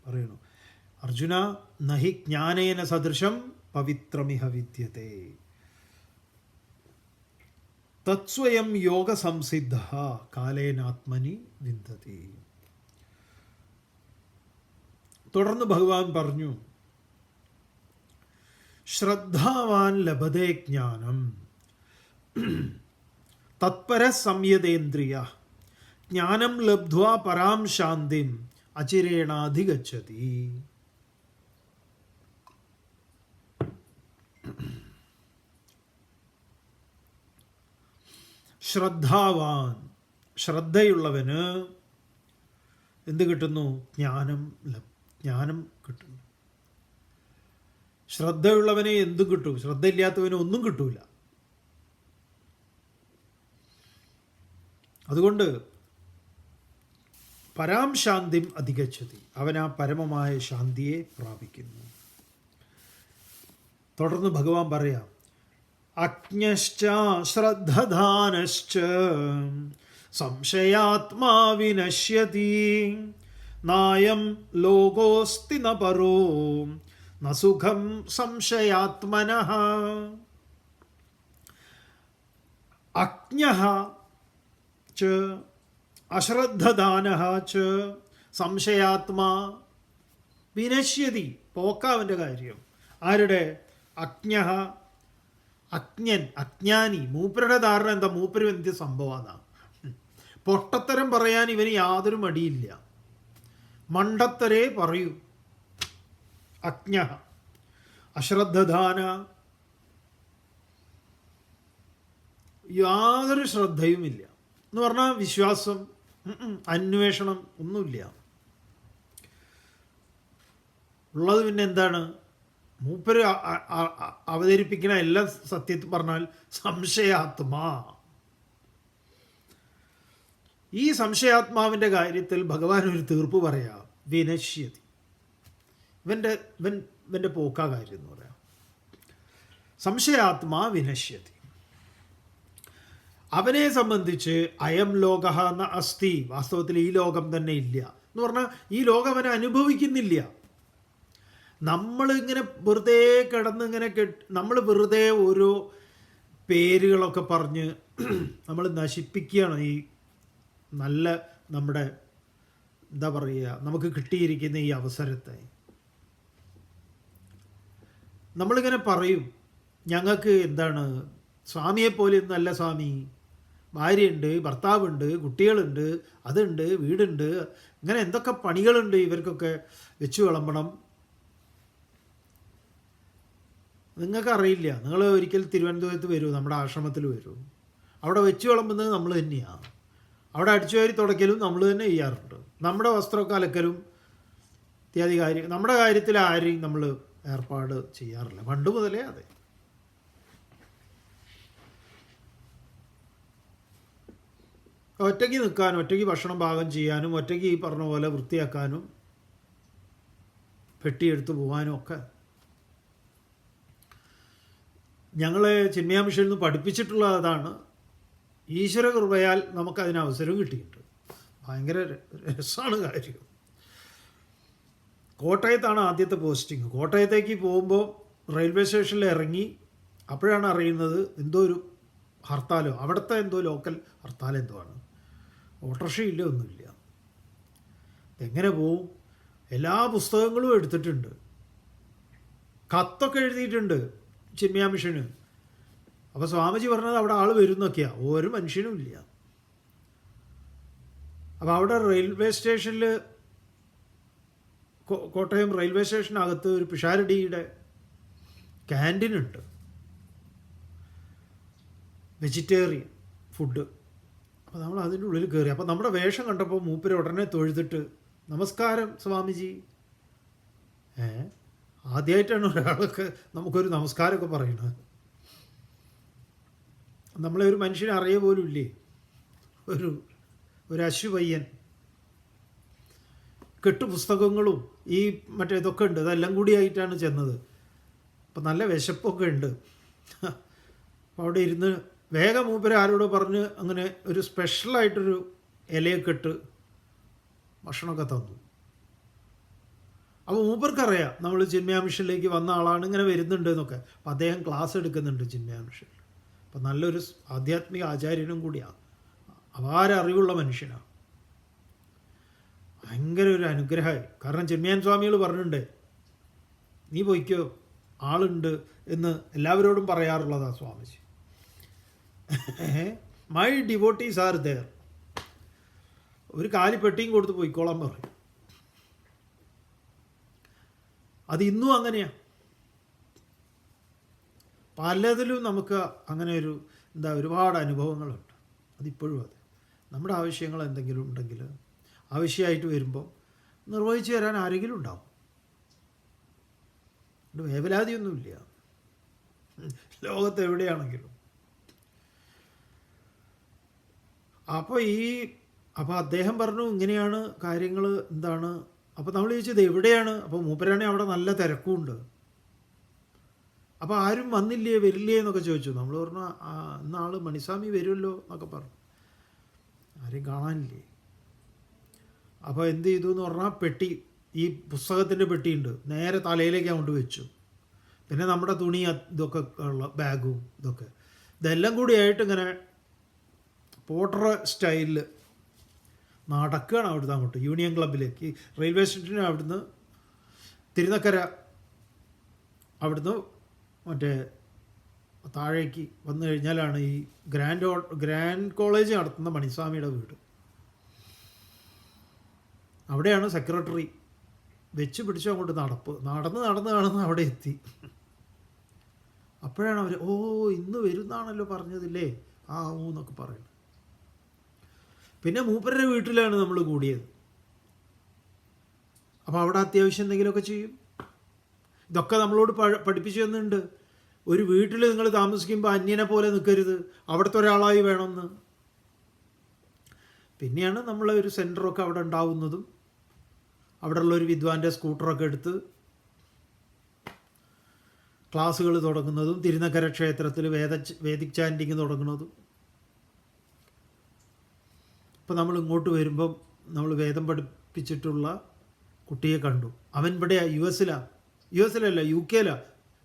പറയണു. അർജുന നഹി ജ്ഞാനേന സദൃശം പവിത്രമിഹ വിദ്യത്തെ തത്സ്വയം യോഗ സംസിദ്ധ കാലേനാത്മനി വിന്ദതി. തുടർന്ന് ഭഗവാൻ പറഞ്ഞു, ശ്രദ്ധാവാൻ ലഭതേ ജ്ഞാനം തത്പര സംയതേന്ദ്രിയ ജ്ഞാനം ലബ്ധ്വാ പരാം ശാന്തിം അചിരേണാധിഗച്ഛതി. ശ്രദ്ധാവാൻ, ശ്രദ്ധയുള്ളവന് എന്ത് കിട്ടുന്നു? ജ്ഞാനം കിട്ടുന്നു. ശ്രദ്ധയുള്ളവനെ എന്തും കിട്ടും, ശ്രദ്ധയില്ലാത്തവന് ഒന്നും കിട്ടൂല. അതുകൊണ്ട് പരാം ശാന്തിം അധിഗച്ഛതി, അവൻ ആ പരമമായ ശാന്തിയെ പ്രാപിക്കുന്നു. തുടർന്ന് ഭഗവാൻ പറയാം, അജ്ഞശ്ച ശ്രദ്ധധാനശ്ച സംശയാത്മാ വിനശ്യതി നായം ലോകോസ്തി ന പരോ ന സുഖം സംശയാത്മനഃ. അജ്ഞഃ ച അശ്രദ്ധദാനഃ ച സംശയാത്മാ വിനശ്യതി. പോക്കാവൻ്റെ കാര്യം. ആരുടെ? അജ്ഞഃ, അജ്ഞൻ, അജ്ഞാനി. മൂപ്പരുടെ ധാരണ എന്താ? മൂപ്പര് എന്ത് സംഭവമാണ്. പൊട്ടത്തരം പറയാൻ ഇവന് യാതൊരു മടിയില്ല, മണ്ടത്തരേ പറയൂ. അജ്ഞഃ. അശ്രദ്ധദാന, യാതൊരു ശ്രദ്ധയുമില്ല എന്ന് പറഞ്ഞാൽ വിശ്വാസം, അന്വേഷണം ഒന്നുമില്ല. ഉള്ളത് പിന്നെ എന്താണ്? മൂപ്പര് അവതരിപ്പിക്കുന്ന എല്ലാ സത്യത്തിൽ പറഞ്ഞാൽ സംശയാത്മാ. ഈ സംശയാത്മാവിൻ്റെ കാര്യത്തിൽ ഭഗവാൻ ഒരു തീർപ്പ് പറയാം, വിനശ്യതി. ഇവൻ്റെ പോക്കാ കാര്യം എന്ന് പറയാം. സംശയാത്മാ വിനശ്യതി. അവനെ സംബന്ധിച്ച് അയം ലോക ന അസ്തി, വാസ്തവത്തിൽ ഈ ലോകം തന്നെ ഇല്ല എന്ന് പറഞ്ഞാൽ ഈ ലോകം അവനെ അനുഭവിക്കുന്നില്ല. നമ്മളിങ്ങനെ വെറുതെ കിടന്ന് ഇങ്ങനെ നമ്മൾ വെറുതെ ഓരോ പേരുകളൊക്കെ പറഞ്ഞ് നമ്മൾ നശിപ്പിക്കുകയാണ് ഈ നല്ല നമ്മുടെ എന്താ പറയുക നമുക്ക് കിട്ടിയിരിക്കുന്ന ഈ അവസരത്തെ. നമ്മളിങ്ങനെ പറയും, ഞങ്ങൾക്ക് എന്താണ് സ്വാമിയെപ്പോലെ ഒന്നല്ല സ്വാമി, ഭാര്യയുണ്ട്, ഭർത്താവുണ്ട്, കുട്ടികളുണ്ട്, അതുണ്ട്, വീടുണ്ട്, ഇങ്ങനെ എന്തൊക്കെ പണികളുണ്ട് ഇവർക്കൊക്കെ വെച്ച് വിളമ്പണം. നിങ്ങൾക്കറിയില്ല. നിങ്ങൾ ഒരിക്കൽ തിരുവനന്തപുരത്ത് വരൂ, നമ്മുടെ ആശ്രമത്തിൽ വരൂ. അവിടെ വെച്ച് വിളമ്പുന്നത് നമ്മൾ തന്നെയാണ്. അവിടെ അടിച്ചുവാരി തുടയ്ക്കലും നമ്മൾ തന്നെ ചെയ്യാറുണ്ട്. നമ്മുടെ വസ്ത്രമൊക്കെ അലക്കലും ഇത്യാദി കാര്യം നമ്മുടെ കാര്യത്തിൽ ആരെയും നമ്മൾ ഏർപ്പാട് ചെയ്യാറില്ല, പണ്ട് മുതലേ. അതെ, ഒറ്റയ്ക്ക് നിൽക്കാനും ഒറ്റയ്ക്ക് ഭക്ഷണം പാകം ചെയ്യാനും ഒറ്റയ്ക്ക് ഈ പറഞ്ഞ പോലെ വൃത്തിയാക്കാനും പെട്ടിയെടുത്ത് പോകാനും ഒക്കെ ഞങ്ങളെ ചിന്മയ മിഷനിൽ നിന്ന് പഠിപ്പിച്ചിട്ടുള്ള അതാണ്. ഈശ്വര കൃപയാൽ നമുക്കതിന് അവസരം കിട്ടിയിട്ടുണ്ട്. ഭയങ്കര രസമാണ് കാര്യം. കോട്ടയത്താണ് ആദ്യത്തെ പോസ്റ്റിങ്. കോട്ടയത്തേക്ക് പോകുമ്പോൾ റെയിൽവേ സ്റ്റേഷനിൽ ഇറങ്ങി അപ്പോഴാണ് അറിയുന്നത് എന്തോ ഒരു ഹർത്താലോ അവിടുത്തെ എന്തോ ലോക്കൽ ഹർത്താൽ എന്തോ ആണ്. ഓട്ടോറിക്ഷയില്ല, ഒന്നുമില്ല. എങ്ങനെ പോവും? എല്ലാ പുസ്തകങ്ങളും എടുത്തിട്ടുണ്ട്, കത്തൊക്കെ എഴുതിയിട്ടുണ്ട് ചിന്മയ മിഷന്. അപ്പോൾ സ്വാമിജി പറഞ്ഞത് അവിടെ ആൾ വരുന്നൊക്കെയാണ്, ഒരു മനുഷ്യനും ഇല്ല. അപ്പോൾ അവിടെ റെയിൽവേ സ്റ്റേഷനിൽ, കോട്ടയം റെയിൽവേ സ്റ്റേഷനകത്ത് ഒരു പിഷാരടിയുടെ ക്യാൻറ്റീനുണ്ട്, വെജിറ്റേറിയൻ ഫുഡ്. അപ്പോൾ നമ്മൾ അതിൻ്റെ ഉള്ളിൽ കയറി. അപ്പോൾ നമ്മുടെ വേഷം കണ്ടപ്പോൾ മൂപ്പര് ഉടനെ തൊഴുതിട്ട്, നമസ്കാരം സ്വാമിജി. ആദ്യമായിട്ടാണ് ഒരാൾക്ക് നമുക്കൊരു നമസ്കാരമൊക്കെ പറയണത്. നമ്മളെ ഒരു മനുഷ്യനെ അറിയ പോലും ഇല്ലേ. ഒരു അശ്വപയ്യൻ, കെട്ടുപുസ്തകങ്ങളും ഈ മറ്റേ ഇതൊക്കെ ഉണ്ട്, അതെല്ലാം കൂടിയായിട്ടാണ് ചെന്നത്. അപ്പം നല്ല വിശപ്പൊക്കെ ഉണ്ട്. അപ്പോൾ അവിടെ ഇരുന്ന് വേഗം മൂപ്പര് ആരോട് പറഞ്ഞ് അങ്ങനെ ഒരു സ്പെഷ്യലായിട്ടൊരു ഇലയൊക്കെ ഇട്ട് ഭക്ഷണമൊക്കെ തന്നു. അപ്പോൾ മൂപ്പർക്കറിയാം നമ്മൾ ചിന്മയ മിഷനിലേക്ക് വന്ന ആളാണ്, ഇങ്ങനെ വരുന്നുണ്ട് എന്നൊക്കെ. അപ്പം അദ്ദേഹം ക്ലാസ് എടുക്കുന്നുണ്ട് ചിന്മയ മിഷനിൽ. അപ്പം നല്ലൊരു ആധ്യാത്മിക ആചാര്യനും കൂടിയാണ്, അപാര അറിവുള്ള മനുഷ്യനാണ്. ഭയങ്കര ഒരു അനുഗ്രഹമായി. കാരണം ചിന്മയൻ സ്വാമികൾ പറഞ്ഞിട്ടുണ്ട്, നീ പോയിക്കോ, ആളുണ്ട് എന്ന് എല്ലാവരോടും പറയാറുള്ളതാണ് Swamiji. My devotees are there. ഒരു കാലിപ്പെട്ടിയും കൊടുത്ത് പോയിക്കോളാൻ പറയും. അത് ഇന്നും അങ്ങനെയാണ്. പലതിലും നമുക്ക് അങ്ങനെ ഒരു ഒരുപാട് അനുഭവങ്ങളുണ്ട്. അതിപ്പോഴും അത് നമ്മുടെ ആവശ്യങ്ങൾ എന്തെങ്കിലും ഉണ്ടെങ്കിൽ ആവശ്യമായിട്ട് വരുമ്പോൾ നിർവഹിച്ചു തരാൻ ആരെങ്കിലും ഉണ്ടാവും. വേവലാതിയൊന്നുമില്ല ലോകത്ത് എവിടെയാണെങ്കിലും. അപ്പോൾ അദ്ദേഹം പറഞ്ഞു ഇങ്ങനെയാണ് കാര്യങ്ങൾ, എന്താണ്. അപ്പോൾ നമ്മൾ ചോദിച്ചത് എവിടെയാണ്? അപ്പോൾ മൂപ്പരാണെങ്കിൽ അവിടെ നല്ല തിരക്കുമുണ്ട്. അപ്പോൾ ആരും വന്നില്ലേ, വരില്ലേ എന്നൊക്കെ ചോദിച്ചു. നമ്മൾ പറഞ്ഞു ഇന്നാൾ മണിസ്വാമി വരുമല്ലോ എന്നൊക്കെ പറഞ്ഞു. ആരും കാണാനില്ലേ. അപ്പോൾ എന്ത് ചെയ്തു എന്ന് പറഞ്ഞാൽ പെട്ടി, ഈ പുസ്തകത്തിൻ്റെ പെട്ടിയുണ്ട്, നേരെ തലയിലേക്ക് അങ്ങോട്ട് വെച്ചു. പിന്നെ നമ്മുടെ തുണി ഇതൊക്കെ ഉള്ള ബാഗും ഇതെല്ലാം കൂടിയായിട്ട് ഇങ്ങനെ പോട്ടർ സ്റ്റൈലിൽ നടക്കുകയാണ് അവിടുന്ന് അങ്ങോട്ട് യൂണിയൻ ക്ലബിലേക്ക്. റെയിൽവേ സ്റ്റേഷന് അവിടുന്ന് തിരുനക്കര, അവിടുന്ന് മറ്റേ താഴേക്ക് വന്നു കഴിഞ്ഞാലാണ് ഈ ഗ്രാൻഡ് കോളേജ് നടത്തുന്ന മണിസ്വാമിയുടെ വീട്. അവിടെയാണ് സെക്രട്ടറി. വെച്ച് പിടിച്ചു അങ്ങോട്ട് നടന്ന് അവിടെ എത്തി. അപ്പോഴാണ് അവർ ഇന്ന് വരുന്നാണല്ലോ പറഞ്ഞതില്ലേ എന്നൊക്കെ പറയുന്നത്. പിന്നെ മൂപ്പരുടെ വീട്ടിലാണ് നമ്മൾ കൂടിയത്. അപ്പോൾ അവിടെ അത്യാവശ്യം എന്തെങ്കിലുമൊക്കെ ചെയ്യും. ഇതൊക്കെ നമ്മളോട് പഠിപ്പിച്ചു തന്നിട്ടുണ്ട്. ഒരു വീട്ടിൽ നിങ്ങൾ താമസിക്കുമ്പോൾ അന്യനെ പോലെ നിൽക്കരുത്, അവിടുത്തെ ഒരാളായി വേണമെന്ന്. പിന്നെയാണ് നമ്മളെ ഒരു സെൻറ്ററൊക്കെ അവിടെ ഉണ്ടാവുന്നതും, അവിടെയുള്ളൊരു വിദ്വാൻ്റെ സ്കൂട്ടറൊക്കെ എടുത്ത് ക്ലാസ്സുകൾ തുടങ്ങുന്നതും, തിരുനക്കര ക്ഷേത്രത്തിൽ വേദിക് ചാൻറ്റിങ് തുടങ്ങുന്നതും. ഇപ്പോൾ നമ്മൾ ഇങ്ങോട്ട് വരുമ്പം നമ്മൾ വേദം പഠിപ്പിച്ചിട്ടുള്ള കുട്ടിയെ കണ്ടു. അവൻ ഇവിടെ യു എസിലല്ല UK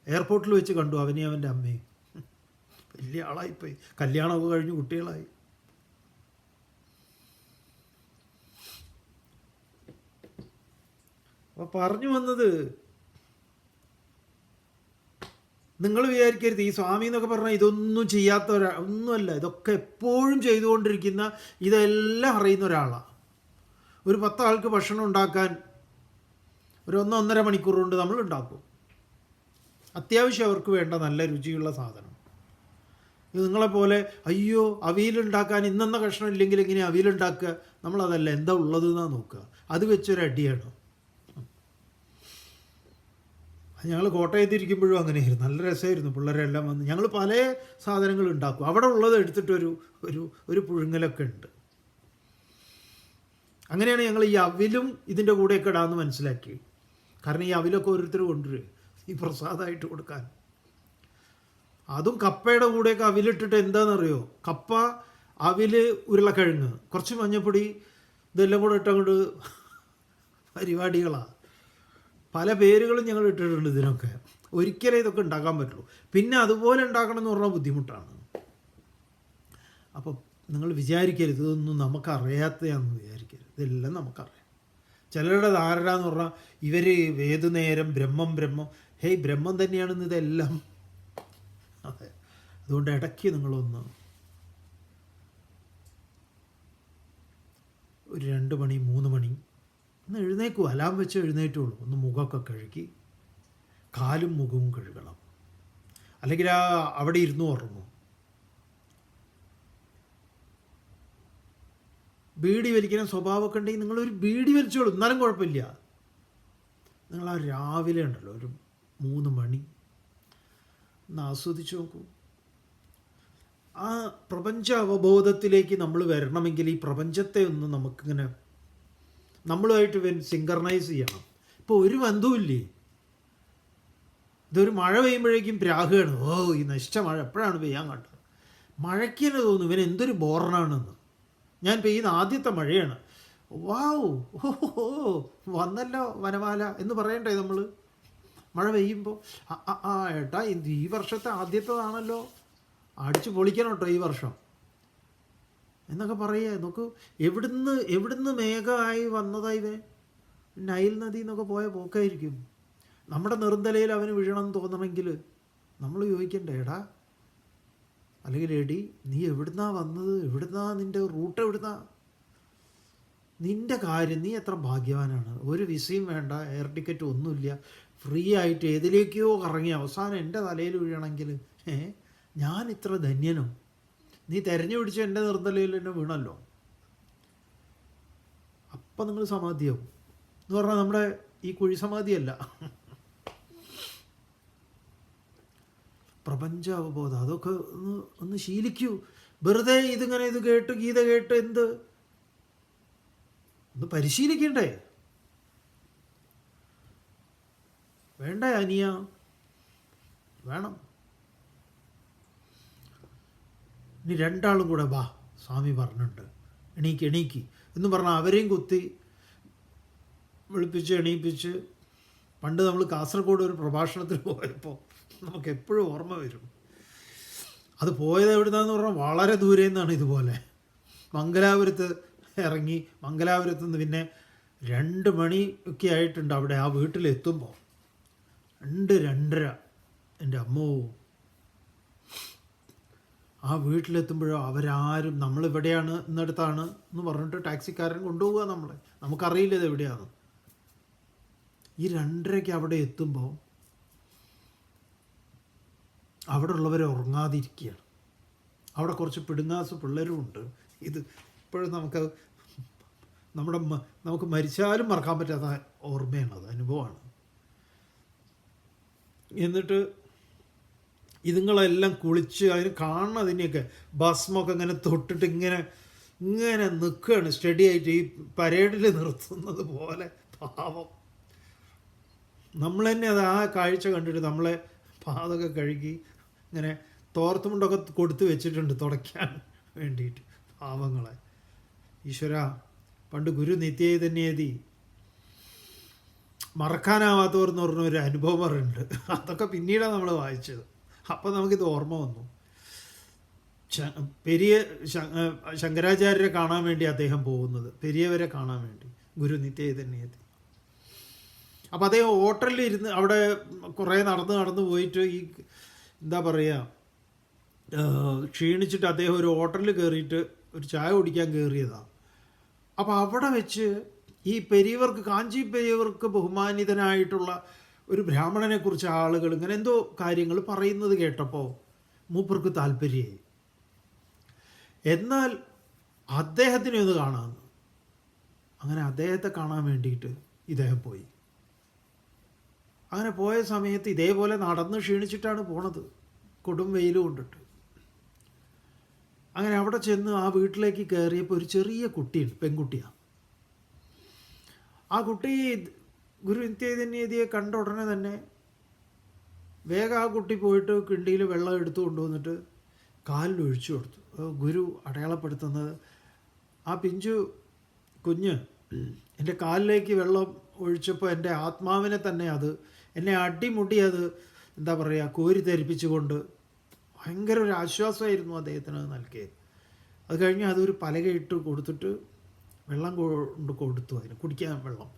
എയർപോർട്ടിൽ വെച്ച് കണ്ടു അവനെയും അവൻ്റെ അമ്മയും. വലിയ ആളായിപ്പോയി, കല്യാണമൊക്കെ കഴിഞ്ഞ് കുട്ടികളായി. അപ്പോൾ പറഞ്ഞു വന്നത്, നിങ്ങൾ വിചാരിക്കരുത് ഈ സ്വാമി എന്നൊക്കെ പറഞ്ഞാൽ ഇതൊന്നും ചെയ്യാത്ത ഒന്നുമല്ല. ഇതൊക്കെ എപ്പോഴും ചെയ്തുകൊണ്ടിരിക്കുന്ന, ഇതെല്ലാം അറിയുന്ന ഒരാളാണ്. ഒരു 10 ആൾക്ക് ഭക്ഷണം ഉണ്ടാക്കാൻ ഒരു 1-1.5 മണിക്കൂർ കൊണ്ട് നമ്മൾ ഉണ്ടാക്കും. അത്യാവശ്യം അവർക്ക് വേണ്ട നല്ല രുചിയുള്ള സാധനം. ഇത് നിങ്ങളെപ്പോലെ അയ്യോ അവിയലുണ്ടാക്കാൻ ഇന്നെന്ന കഷ്ണം ഇല്ലെങ്കിൽ എങ്ങനെ അവിയലുണ്ടാക്കുക, നമ്മളതല്ല, എന്താ ഉള്ളത് എന്നാണ് നോക്കുക. അത് വെച്ചൊരടിയാണ്. ഞങ്ങൾ കോട്ടയത്തിരിക്കുമ്പോഴും അങ്ങനെയായിരുന്നു, നല്ല രസമായിരുന്നു. പിള്ളേരെല്ലാം വന്ന് ഞങ്ങൾ പല സാധനങ്ങൾ ഉണ്ടാക്കും. അവിടെ ഉള്ളത് എടുത്തിട്ടൊരു ഒരു പുഴുങ്ങലൊക്കെ ഉണ്ട്. അങ്ങനെയാണ് ഞങ്ങൾ ഈ അവിലും ഇതിൻ്റെ കൂടെയൊക്കെ ഇടാമെന്ന് മനസ്സിലാക്കി. കാരണം ഈ അവിലൊക്കെ ഓരോരുത്തർ കൊണ്ടുവരും ഈ പ്രസാദമായിട്ട് കൊടുക്കാൻ. അതും കപ്പയുടെ കൂടെയൊക്കെ അവിലിട്ടിട്ട് എന്താണെന്നറിയോ, കപ്പ, അവില്, ഉരുളക്കിഴങ്ങ്, കുറച്ച് മഞ്ഞപ്പൊടി, ഇതെല്ലാം കൂടെ ഇട്ടങ്ങോട്ട് പരിപാടികളാണ്. പല പേരുകളും ഞങ്ങൾ ഇട്ടിട്ടുണ്ട് ഇതിനൊക്കെ. ഒരിക്കലേ ഇതൊക്കെ ഉണ്ടാക്കാൻ പറ്റുള്ളൂ. പിന്നെ അതുപോലെ ഉണ്ടാക്കണം എന്ന് പറഞ്ഞാൽ ബുദ്ധിമുട്ടാണ്. അപ്പം നിങ്ങൾ വിചാരിക്കരുത് ഇതൊന്നും നമുക്കറിയാത്തതാണെന്ന് വിചാരിക്കരുത്. ഇതെല്ലാം നമുക്കറിയാം. ചിലരുടെ ധാരണ എന്ന് പറഞ്ഞാൽ ഇവർ ഏതു നേരം ബ്രഹ്മം ബ്രഹ്മം. ഹേയ്, ബ്രഹ്മം തന്നെയാണെന്ന് ഇതെല്ലാം. അതെ, അതുകൊണ്ട് ഇടയ്ക്ക് നിങ്ങളൊന്ന് ഒരു 2 മണി 3 മണി ഒന്ന് എഴുന്നേക്കൂ. അലാം വെച്ച് എഴുന്നേറ്റുള്ളൂ. ഒന്ന് മുഖമൊക്കെ കഴുകി കാലും മുഖവും കഴുകണം. അല്ലെങ്കിൽ അവിടെ ഇരുന്ന് ഉറങ്ങും. ബീഡി വലിക്കുന്ന സ്വഭാവമൊക്കെ ഉണ്ടെങ്കിൽ നിങ്ങളൊരു ബീഡി വലിച്ചോളൂ, എന്നാലും കുഴപ്പമില്ല. നിങ്ങൾ ആ രാവിലെ ഉണ്ടല്ലോ ഒരു 3 മണി ഒന്ന് ആസ്വദിച്ച് നോക്കൂ. ആ പ്രപഞ്ച അവബോധത്തിലേക്ക് നമ്മൾ വരണമെങ്കിൽ ഈ പ്രപഞ്ചത്തെ ഒന്ന് നമുക്കിങ്ങനെ നമ്മളുമായിട്ട് സിങ്കർണൈസ് ചെയ്യണം. ഇപ്പോൾ ഒരു ബന്ധവുമില്ലേ. ഇതൊരു മഴ പെയ്യുമ്പോഴേക്കും പ്രാഗാണ്. ഓ, ഈ നശിച്ച മഴ എപ്പോഴാണ് പെയ്യാൻ കണ്ടത്. മഴയ്ക്ക് തന്നെ തോന്നും ഇവൻ എന്തൊരു ബോറനാണെന്ന്. ഞാൻ പെയ്യുന്ന ആദ്യത്തെ മഴയാണ്. വാവ്, ഓ വന്നല്ലോ വനമാല എന്ന് പറയണ്ടേ നമ്മൾ മഴ പെയ്യുമ്പോൾ? ഏട്ടാ, ഈ വർഷത്തെ ആദ്യത്തേതാണല്ലോ, അടിച്ച് പൊളിക്കണം കേട്ടോ ഈ വർഷം എന്നൊക്കെ പറയുക. നോക്കൂ, എവിടുന്ന് മേഘമായി വന്നതായിവേ. നൈൽ നദി എന്നൊക്കെ പോയ പോക്കായിരിക്കും. നമ്മുടെ നെറുന്തലയിൽ അവന് വീഴണം തോന്നണമെങ്കിൽ നമ്മൾ ചോദിക്കണ്ടേ, എടാ അല്ലെങ്കിൽ എടി, നീ എവിടുന്നാ വന്നത്, എവിടുന്നാ നിൻ്റെ റൂട്ട്, എവിടുന്നാ നിൻ്റെ കാര്യം, നീ എത്ര ഭാഗ്യവാനാണ്. ഒരു വിസയും വേണ്ട, എയർ ടിക്കറ്റ് ഒന്നുമില്ല, ഫ്രീ ആയിട്ട് ഏതിലേക്കോ കറങ്ങി അവസാനം എൻ്റെ തലയിൽ വീഴണമെങ്കിൽ ഞാൻ ഇത്ര ധന്യനോ. നീ തെരഞ്ഞു പിടിച്ച് എൻ്റെ നെറുന്തലയിൽ തന്നെ വീണല്ലോ. അപ്പം നിങ്ങൾ സമാധിയാവും എന്ന് പറഞ്ഞാൽ നമ്മുടെ ഈ കുഴി സമാധിയല്ല, പ്രപഞ്ച അവബോധം. അതൊക്കെ ഒന്ന് ശീലിക്കൂ. വെറുതെ ഇത് കേട്ട് ഗീത കേട്ട് എന്ത്, ഒന്ന് പരിശീലിക്കണ്ടേ? വേണ്ട അനിയ, വേണം. ഇനി 2 ആളും കൂടെ വാ, സ്വാമി പറഞ്ഞിട്ടുണ്ട്, എണീക്ക് എന്ന് പറഞ്ഞാൽ അവരെയും കുത്തി വിളിപ്പിച്ച് എണീപ്പിച്ച്. പണ്ട് നമ്മൾ കാസർഗോഡ് ഒരു പ്രഭാഷണത്തിൽ പോയപ്പോൾ നമുക്ക് എപ്പോഴും ഓർമ്മ വരും. അത് പോയത് എവിടുന്നാന്ന് പറഞ്ഞാൽ വളരെ ദൂരെ നിന്നാണ്. ഇതുപോലെ മംഗലാപുരത്ത് ഇറങ്ങി, മംഗലാപുരത്ത് നിന്ന് പിന്നെ 2 മണി ഒക്കെ ആയിട്ടുണ്ട് അവിടെ ആ വീട്ടിലെത്തുമ്പോൾ. 2-2:30. എൻ്റെ അമ്മോ, ആ വീട്ടിലെത്തുമ്പോഴോ അവരാരും, നമ്മളിവിടെയാണ് ഇന്നടുത്താണ് എന്ന് പറഞ്ഞിട്ട് ടാക്സിക്കാരൻ കൊണ്ടുപോവുക നമ്മളെ. നമുക്കറിയില്ല ഇത് എവിടെയാണ്. ഈ 2:30 അവിടെ എത്തുമ്പോൾ അവിടെ ഉള്ളവരെ ഉറങ്ങാതിരിക്കുകയാണ്. അവിടെ കുറച്ച് പിടുങ്ങാസ് പിള്ളേരും ഉണ്ട്. ഇത് ഇപ്പോഴും നമുക്ക് മരിച്ചാലും മറക്കാൻ പറ്റാത്ത ഓർമ്മയാണത്, അനുഭവമാണ്. എന്നിട്ട് ഇതുങ്ങളെല്ലാം കുളിച്ച് അതിന് കാണണം. അതിനെയൊക്കെ ഭസ്മൊക്കെ ഇങ്ങനെ തൊട്ടിട്ട് ഇങ്ങനെ നിൽക്കുകയാണ് സ്റ്റഡി ആയിട്ട്, ഈ പരേഡിൽ നിർത്തുന്നത് പോലെ. പാവം, നമ്മൾ തന്നെ അത് ആ കാഴ്ച കണ്ടിട്ട് നമ്മളെ പാതൊക്കെ കഴുകി ഇങ്ങനെ തോർത്തുമുണ്ടൊക്കെ കൊടുത്ത് വെച്ചിട്ടുണ്ട് തുടയ്ക്കാൻ വേണ്ടിയിട്ട് പാവങ്ങളെ. ഈശ്വര, പണ്ട് ഗുരു നിത്യചൈതന്യേതി മറക്കാനാവാത്തവർ എന്ന് പറഞ്ഞൊരു അനുഭവം പറയുന്നുണ്ട്. അതൊക്കെ പിന്നീടാണ് നമ്മൾ വായിച്ചത്. അപ്പോൾ നമുക്കിത് ഓർമ്മ വന്നു. ശങ്കരാചാര്യരെ കാണാൻ വേണ്ടി അദ്ദേഹം പോകുന്നത്, പെരിയവരെ കാണാൻ വേണ്ടി, ഗുരു നിത്യചൈതന്യേതി. അപ്പോൾ അദ്ദേഹം ഹോട്ടലിൽ ഇരുന്ന് അവിടെ കുറേ നടന്ന് പോയിട്ട് ഈ എന്താ പറയുക, ക്ഷീണിച്ചിട്ട് അദ്ദേഹം ഒരു ഹോട്ടലിൽ കയറിയിട്ട് ഒരു ചായ കുടിക്കാൻ കയറിയതാണ്. അപ്പോൾ അവിടെ വെച്ച് ഈ പെരിയവർക്ക്, കാഞ്ചി പെരിയവർക്ക് ബഹുമാനിതനായിട്ടുള്ള ഒരു ബ്രാഹ്മണനെക്കുറിച്ച് ആളുകൾ ഇങ്ങനെ എന്തോ കാര്യങ്ങൾ പറയുന്നത് കേട്ടപ്പോൾ മൂപ്പർക്ക് താല്പര്യമായി. എന്നാൽ അദ്ദേഹത്തിനെ ഒന്ന് കാണാമെന്ന്, അങ്ങനെ അദ്ദേഹത്തെ കാണാൻ വേണ്ടിയിട്ട് ഇദ്ദേഹം പോയി. അങ്ങനെ പോയ സമയത്ത് ഇതേപോലെ നടന്ന് ക്ഷീണിച്ചിട്ടാണ് പോണത്, കൊടും വെയിൽ കൊണ്ടിട്ട്. അങ്ങനെ അവിടെ ചെന്ന് ആ വീട്ടിലേക്ക് കയറിയപ്പോൾ ഒരു ചെറിയ കുട്ടിയുണ്ട്, പെൺകുട്ടിയാണ്. ആ കുട്ടി ഗുരു നിത്യചൈതന്യയെ കണ്ട ഉടനെ തന്നെ വേഗം ആ കുട്ടി പോയിട്ട് കിണ്ടിയിൽ വെള്ളം എടുത്തു കൊണ്ടുവന്നിട്ട് കാലിൽ ഒഴിച്ചു കൊടുത്തു. ഗുരു അടയാളപ്പെടുത്തുന്നത് ആ പിഞ്ചു കുഞ്ഞ് എൻ്റെ കാലിലേക്ക് വെള്ളം ഒഴിച്ചപ്പോൾ എൻ്റെ ആത്മാവിനെ തന്നെ അത് എന്നെ അടിമുടി അത് എന്താ പറയുക കോരി ധരിപ്പിച്ചുകൊണ്ട് ഭയങ്കര ഒരു ആശ്വാസമായിരുന്നു അദ്ദേഹത്തിന് അത് നൽകിയത്. അത് കഴിഞ്ഞ് അതൊരു പലകയിട്ട് കൊടുത്തിട്ട് വെള്ളം കൊണ്ട് കൊടുത്തു, അതിന് കുടിക്കാൻ വെള്ളം.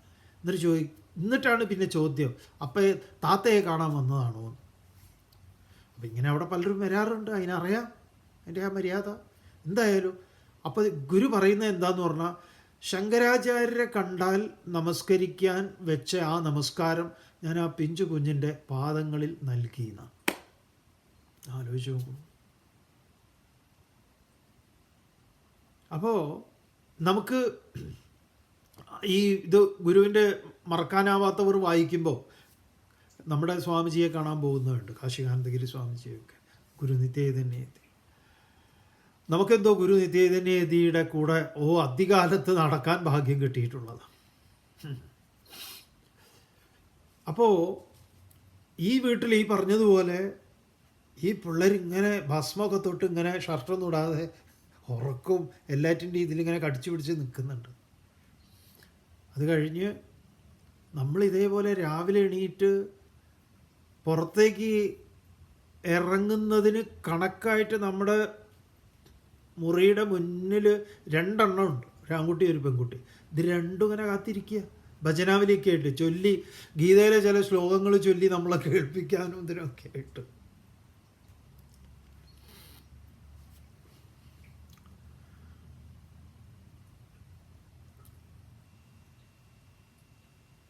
എന്നിട്ടാണ് പിന്നെ ചോദ്യം, അപ്പം താത്തയെ കാണാൻ വന്നതാണോ? അപ്പം ഇങ്ങനെ അവിടെ പലരും വരാറുണ്ട്, അതിനറിയാം അതിൻ്റെ ആ മര്യാദ. എന്തായാലും അപ്പോൾ ഗുരു പറയുന്നത് എന്താന്ന് പറഞ്ഞാൽ, ശങ്കരാചാര്യരെ കണ്ടാൽ നമസ്കരിക്കാൻ വെച്ച ആ നമസ്കാരം ഞാൻ ആ പിഞ്ചു കുഞ്ഞിൻ്റെ പാദങ്ങളിൽ നൽകിയെന്നാണ്. ആലോചിച്ച് നോക്കൂ. അപ്പോൾ നമുക്ക് ഈ ഇത് ഗുരുവിൻ്റെ മറക്കാനാവാത്തവർ വായിക്കുമ്പോൾ നമ്മുടെ സ്വാമിജിയെ കാണാൻ പോകുന്നതുണ്ട്, കാശികാനന്ദഗിരി സ്വാമിജിയൊക്കെ, ഗുരു നിത്യചൈതന്യയതി. നമുക്കെന്തോ ഗുരു നിത്യചൈതന്യയതിയുടെ കൂടെ അധികാലത്ത് നടക്കാൻ ഭാഗ്യം കിട്ടിയിട്ടുള്ളതാണ്. അപ്പോൾ ഈ വീട്ടിൽ ഈ പറഞ്ഞതുപോലെ ഈ പിള്ളേരിങ്ങനെ ഭസ്മമൊക്കെ തൊട്ട് ഇങ്ങനെ ഷർട്ടൊന്നും ഇടാതെ ഉറക്കവും എല്ലാറ്റിൻ്റെയും ഇതിലിങ്ങനെ കടിച്ചു പിടിച്ച് നിൽക്കുന്നുണ്ട്. അത് കഴിഞ്ഞ് നമ്മൾ ഇതേപോലെ രാവിലെ എണീറ്റ് പുറത്തേക്ക് ഇറങ്ങുന്നതിന് കണക്കായിട്ട് നമ്മുടെ മുറിയുടെ മുന്നിൽ 2 എണ്ണം ഉണ്ട്, ഒരു ആൺകുട്ടി ഒരു പെൺകുട്ടി. ഇത് രണ്ടും ഇങ്ങനെ കാത്തിരിക്കുക, ഭജനാവലിയൊക്കെ ആയിട്ട് ചൊല്ലി, ഗീതയിലെ ചില ശ്ലോകങ്ങൾ ചൊല്ലി നമ്മളെ കേൾപ്പിക്കാനും ഇതിനൊക്കെ ആയിട്ട്.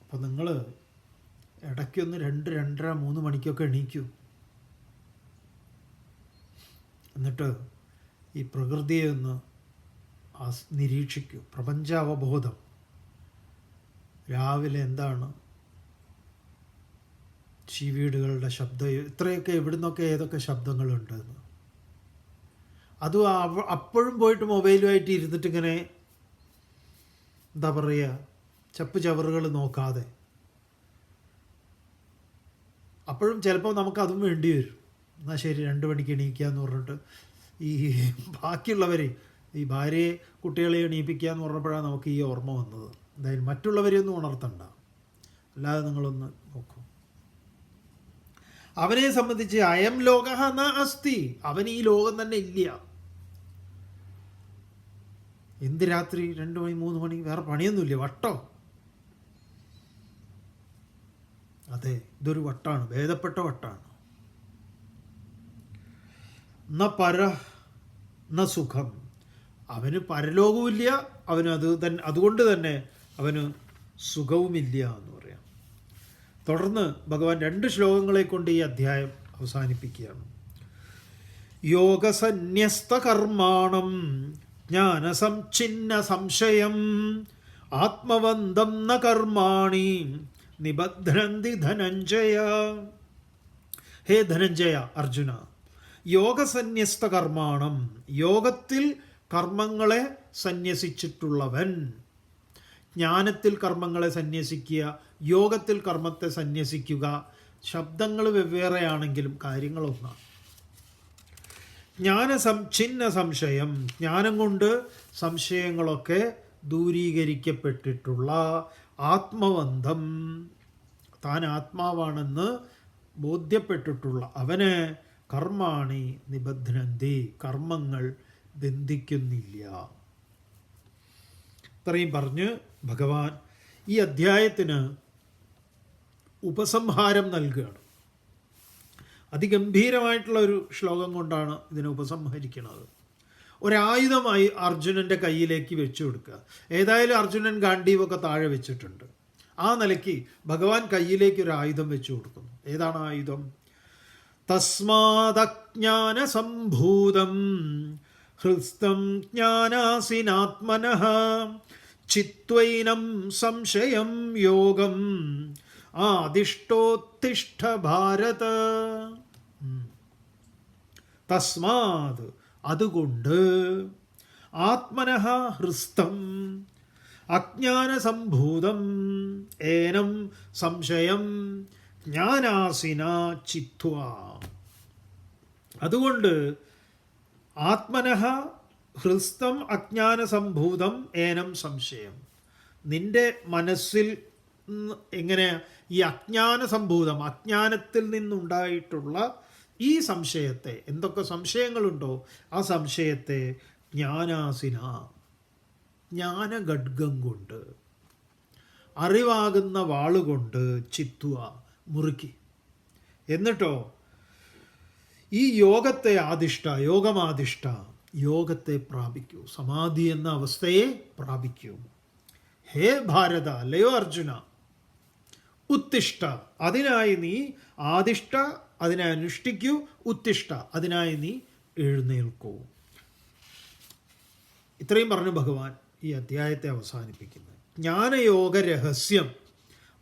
അപ്പം നിങ്ങൾ ഇടയ്ക്കൊന്ന് 2, 2:30, 3 മണിക്കൊക്കെ എണീക്കൂ. എന്നിട്ട് ഈ പ്രകൃതിയെ ഒന്ന് നിരീക്ഷിക്കൂ. പ്രപഞ്ചാവബോധം. രാവിലെ എന്താണ് ചീവീടുകളുടെ ശബ്ദം, ഇത്രയൊക്കെ എവിടുന്നൊക്കെ ഏതൊക്കെ ശബ്ദങ്ങളുണ്ടെന്ന്. അതും അപ്പോഴും പോയിട്ട് മൊബൈലുമായിട്ട് ഇരുന്നിട്ട് ഇങ്ങനെ എന്താ പറയുക, ചപ്പ് ചവറുകൾ നോക്കാതെ. അപ്പോഴും ചിലപ്പോൾ നമുക്കതും വേണ്ടി വരും. എന്നാൽ ശരി 2 മണിക്ക് എണീക്കുക എന്ന് പറഞ്ഞിട്ട് ഈ ബാക്കിയുള്ളവരെ, ഈ ഭാര്യയെ കുട്ടികളെ എണീപ്പിക്കുക എന്ന് പറഞ്ഞപ്പോഴാണ് നമുക്ക് ഈ ഓർമ്മ വന്നത്. എന്തായാലും മറ്റുള്ളവരെയൊന്നും ഉണർത്തണ്ട, അല്ലാതെ നിങ്ങളൊന്ന് നോക്കൂ. അവനെ സംബന്ധിച്ച് അയം ലോകഃ ന അസ്തി, അവൻ ഈ ലോകം തന്നെ ഇല്ല. എന്ത് രാത്രി 2 മണി 3 മണി, വേറെ പണിയൊന്നുമില്ല, വട്ടോ. അതെ, ഇതൊരു വട്ടാണ്, ഭേദപ്പെട്ട വട്ടാണ്. ന പര ന സുഖം, അവന് പരലോകവുമില്ല, അവന് അതുകൊണ്ട് തന്നെ അവന് സുഖവുമില്ല എന്ന് പറയാം. തുടർന്ന് ഭഗവാൻ 2 ശ്ലോകങ്ങളെ കൊണ്ട് ഈ അധ്യായം അവസാനിപ്പിക്കുകയാണ്. യോഗസന്യസ്ത കർമാണം ജ്ഞാനസംഛിന്ന സംശയം ആത്മവന്തം ന കർമാണി നിബധ്നന്തി ധനഞ്ജയ. ഹേ ധനഞ്ജയ, അർജുന, യോഗസന്യസ്ത കർമാണം, യോഗത്തിൽ കർമ്മങ്ങളെ സന്യസിച്ചിട്ടുള്ളവൻ. ജ്ഞാനത്തിൽ കർമ്മങ്ങളെ സന്യസിക്കുക, യോഗത്തിൽ കർമ്മത്തെ സന്യസിക്കുക. ശബ്ദങ്ങൾ വെവ്വേറെയാണെങ്കിലും കാര്യങ്ങളൊന്നാണ്. ജ്ഞാനസംഛിന്ന സംശയം, ജ്ഞാനം കൊണ്ട് സംശയങ്ങളൊക്കെ ദൂരീകരിക്കപ്പെട്ടിട്ടുള്ള, ആത്മവന്തം, താൻ ആത്മാവാണെന്ന് ബോധ്യപ്പെട്ടിട്ടുള്ള അവന് കർമാണി നിബധ്നന്തി, കർമ്മങ്ങൾ ബന്ധിക്കുന്നില്ല. ഇത്രയും പറഞ്ഞ് ഭഗവാൻ ഈ അധ്യായത്തിന് ഉപസംഹാരം നൽകുകയാണ്. അതിഗംഭീരമായിട്ടുള്ള ഒരു ശ്ലോകം കൊണ്ടാണ് ഇതിനെ ഉപസംഹരിക്കുന്നത്. ഒരായുധമായി അർജുനൻ്റെ കയ്യിലേക്ക് വെച്ചു കൊടുക്കുക. ഏതായാലും അർജുനൻ ഗാണ്ഡീവൊക്കെ താഴെ വെച്ചിട്ടുണ്ട്. ആ നിലയ്ക്ക് ഭഗവാൻ കയ്യിലേക്ക് ഒരു ആയുധം വെച്ചു കൊടുക്കുന്നു. ഏതാണ് ആയുധം? തസ്മാദജ്ഞാന സംഭൂതം ഹൃസ്തം ജ്ഞാനാസിനാത്മനഃ ചിത്വൈനം സംശയം യോഗം ആദിഷ്ടോത്തിഷ്ഠ ഭാരത. തസ്മാത്, അതുകൊണ്ട്, ആത്മനഃ ഹൃസ്തം, അജ്ഞാനസംഭൂതം ഏനം സംശയം ജ്ഞാനാസിന ചിത്വാ. അതുകൊണ്ട് ആത്മനഃ ഹൃസ്തം അജ്ഞാനസംഭൂതം ഏനം സംശയം, നിന്റെ മനസ്സിൽ എങ്ങനെ ഈ അജ്ഞാനസംഭൂതം, അജ്ഞാനത്തിൽ നിന്നുണ്ടായിട്ടുള്ള ഈ സംശയത്തെ, എന്തൊക്കെ സംശയങ്ങളുണ്ടോ ആ സംശയത്തെ ജ്ഞാനാസിന, ജ്ഞാനഖഡ്ഗം കൊണ്ട്, അറിവാകുന്ന വാളുകൊണ്ട് ചിത്വ, മുറുക്കി. എന്നിട്ടോ ഈ യോഗത്തെ ആദിഷ്ട, യോഗമാദിഷ്ട, യോഗത്തെ പ്രാപിക്കൂ, സമാധി എന്ന അവസ്ഥയെ പ്രാപിക്കൂ. ഹേ ഭാരത, അല്ലയോ അർജുന, ഉത്തിഷ്ഠ, അതിനായി നീ ആദിഷ്ട, അതിനെ അനുഷ്ഠിക്കൂ, ഉത്തിഷ്ഠ, അതിനായി നീ എഴുന്നേൽക്കൂ. ഇത്രയും പറഞ്ഞു ഭഗവാൻ ഈ അധ്യായത്തെ അവസാനിപ്പിക്കുന്നത്. ജ്ഞാനയോഗ രഹസ്യം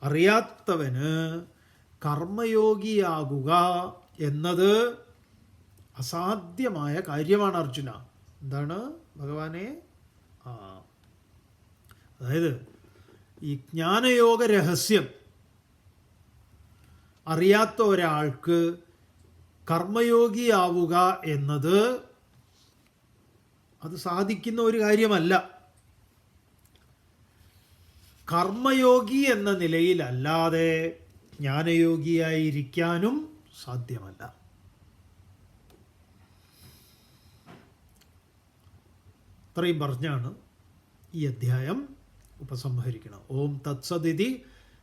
അറിയാത്തവന് കർമ്മയോഗിയാകുക എന്നത് അസാധ്യമായ കാര്യമാണ് അർജുന. എന്താണ് ഭഗവാനെ? അതായത് ഈ ജ്ഞാനയോഗ രഹസ്യം അറിയാത്ത ഒരാൾക്ക് കർമ്മയോഗിയാവുക എന്നത് അത് സാധിക്കുന്ന ഒരു കാര്യമല്ല. കർമ്മയോഗി എന്ന നിലയിലല്ലാതെ ജ്ഞാനയോഗിയായിരിക്കാനും സാധ്യമല്ല. ഇത്രയും പറഞ്ഞാണ് ഈ അധ്യായം ഉപസംഹരിക്കണം. ഓം തത്സദിതി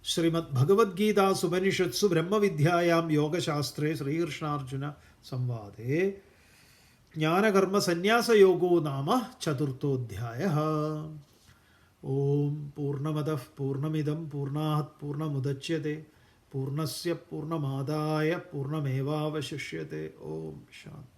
ശ്രീമദ് ഭഗവത്ഗീതാസുപനിഷത്സു ബ്രഹ്മവിദ്യായാം യോഗശാസ്ത്രേ ശ്രീകൃഷ്ണാർജുന സംവാദേ ജ്ഞാനകർമ്മസന്യാസയോഗോ നാമ ചതുർത്ഥോധ്യായഃ. ഓം പൂർണ്ണമദഃ പൂർണ്ണമിദം പൂർണ്ണാത് പൂർണ്ണമുദച്യത്തെ പൂർണ്ണസ്യ പൂർണ്ണമാദായ പൂർണ്ണമേവാവശിഷ്യത്തെ. ഓം ശാന്തി.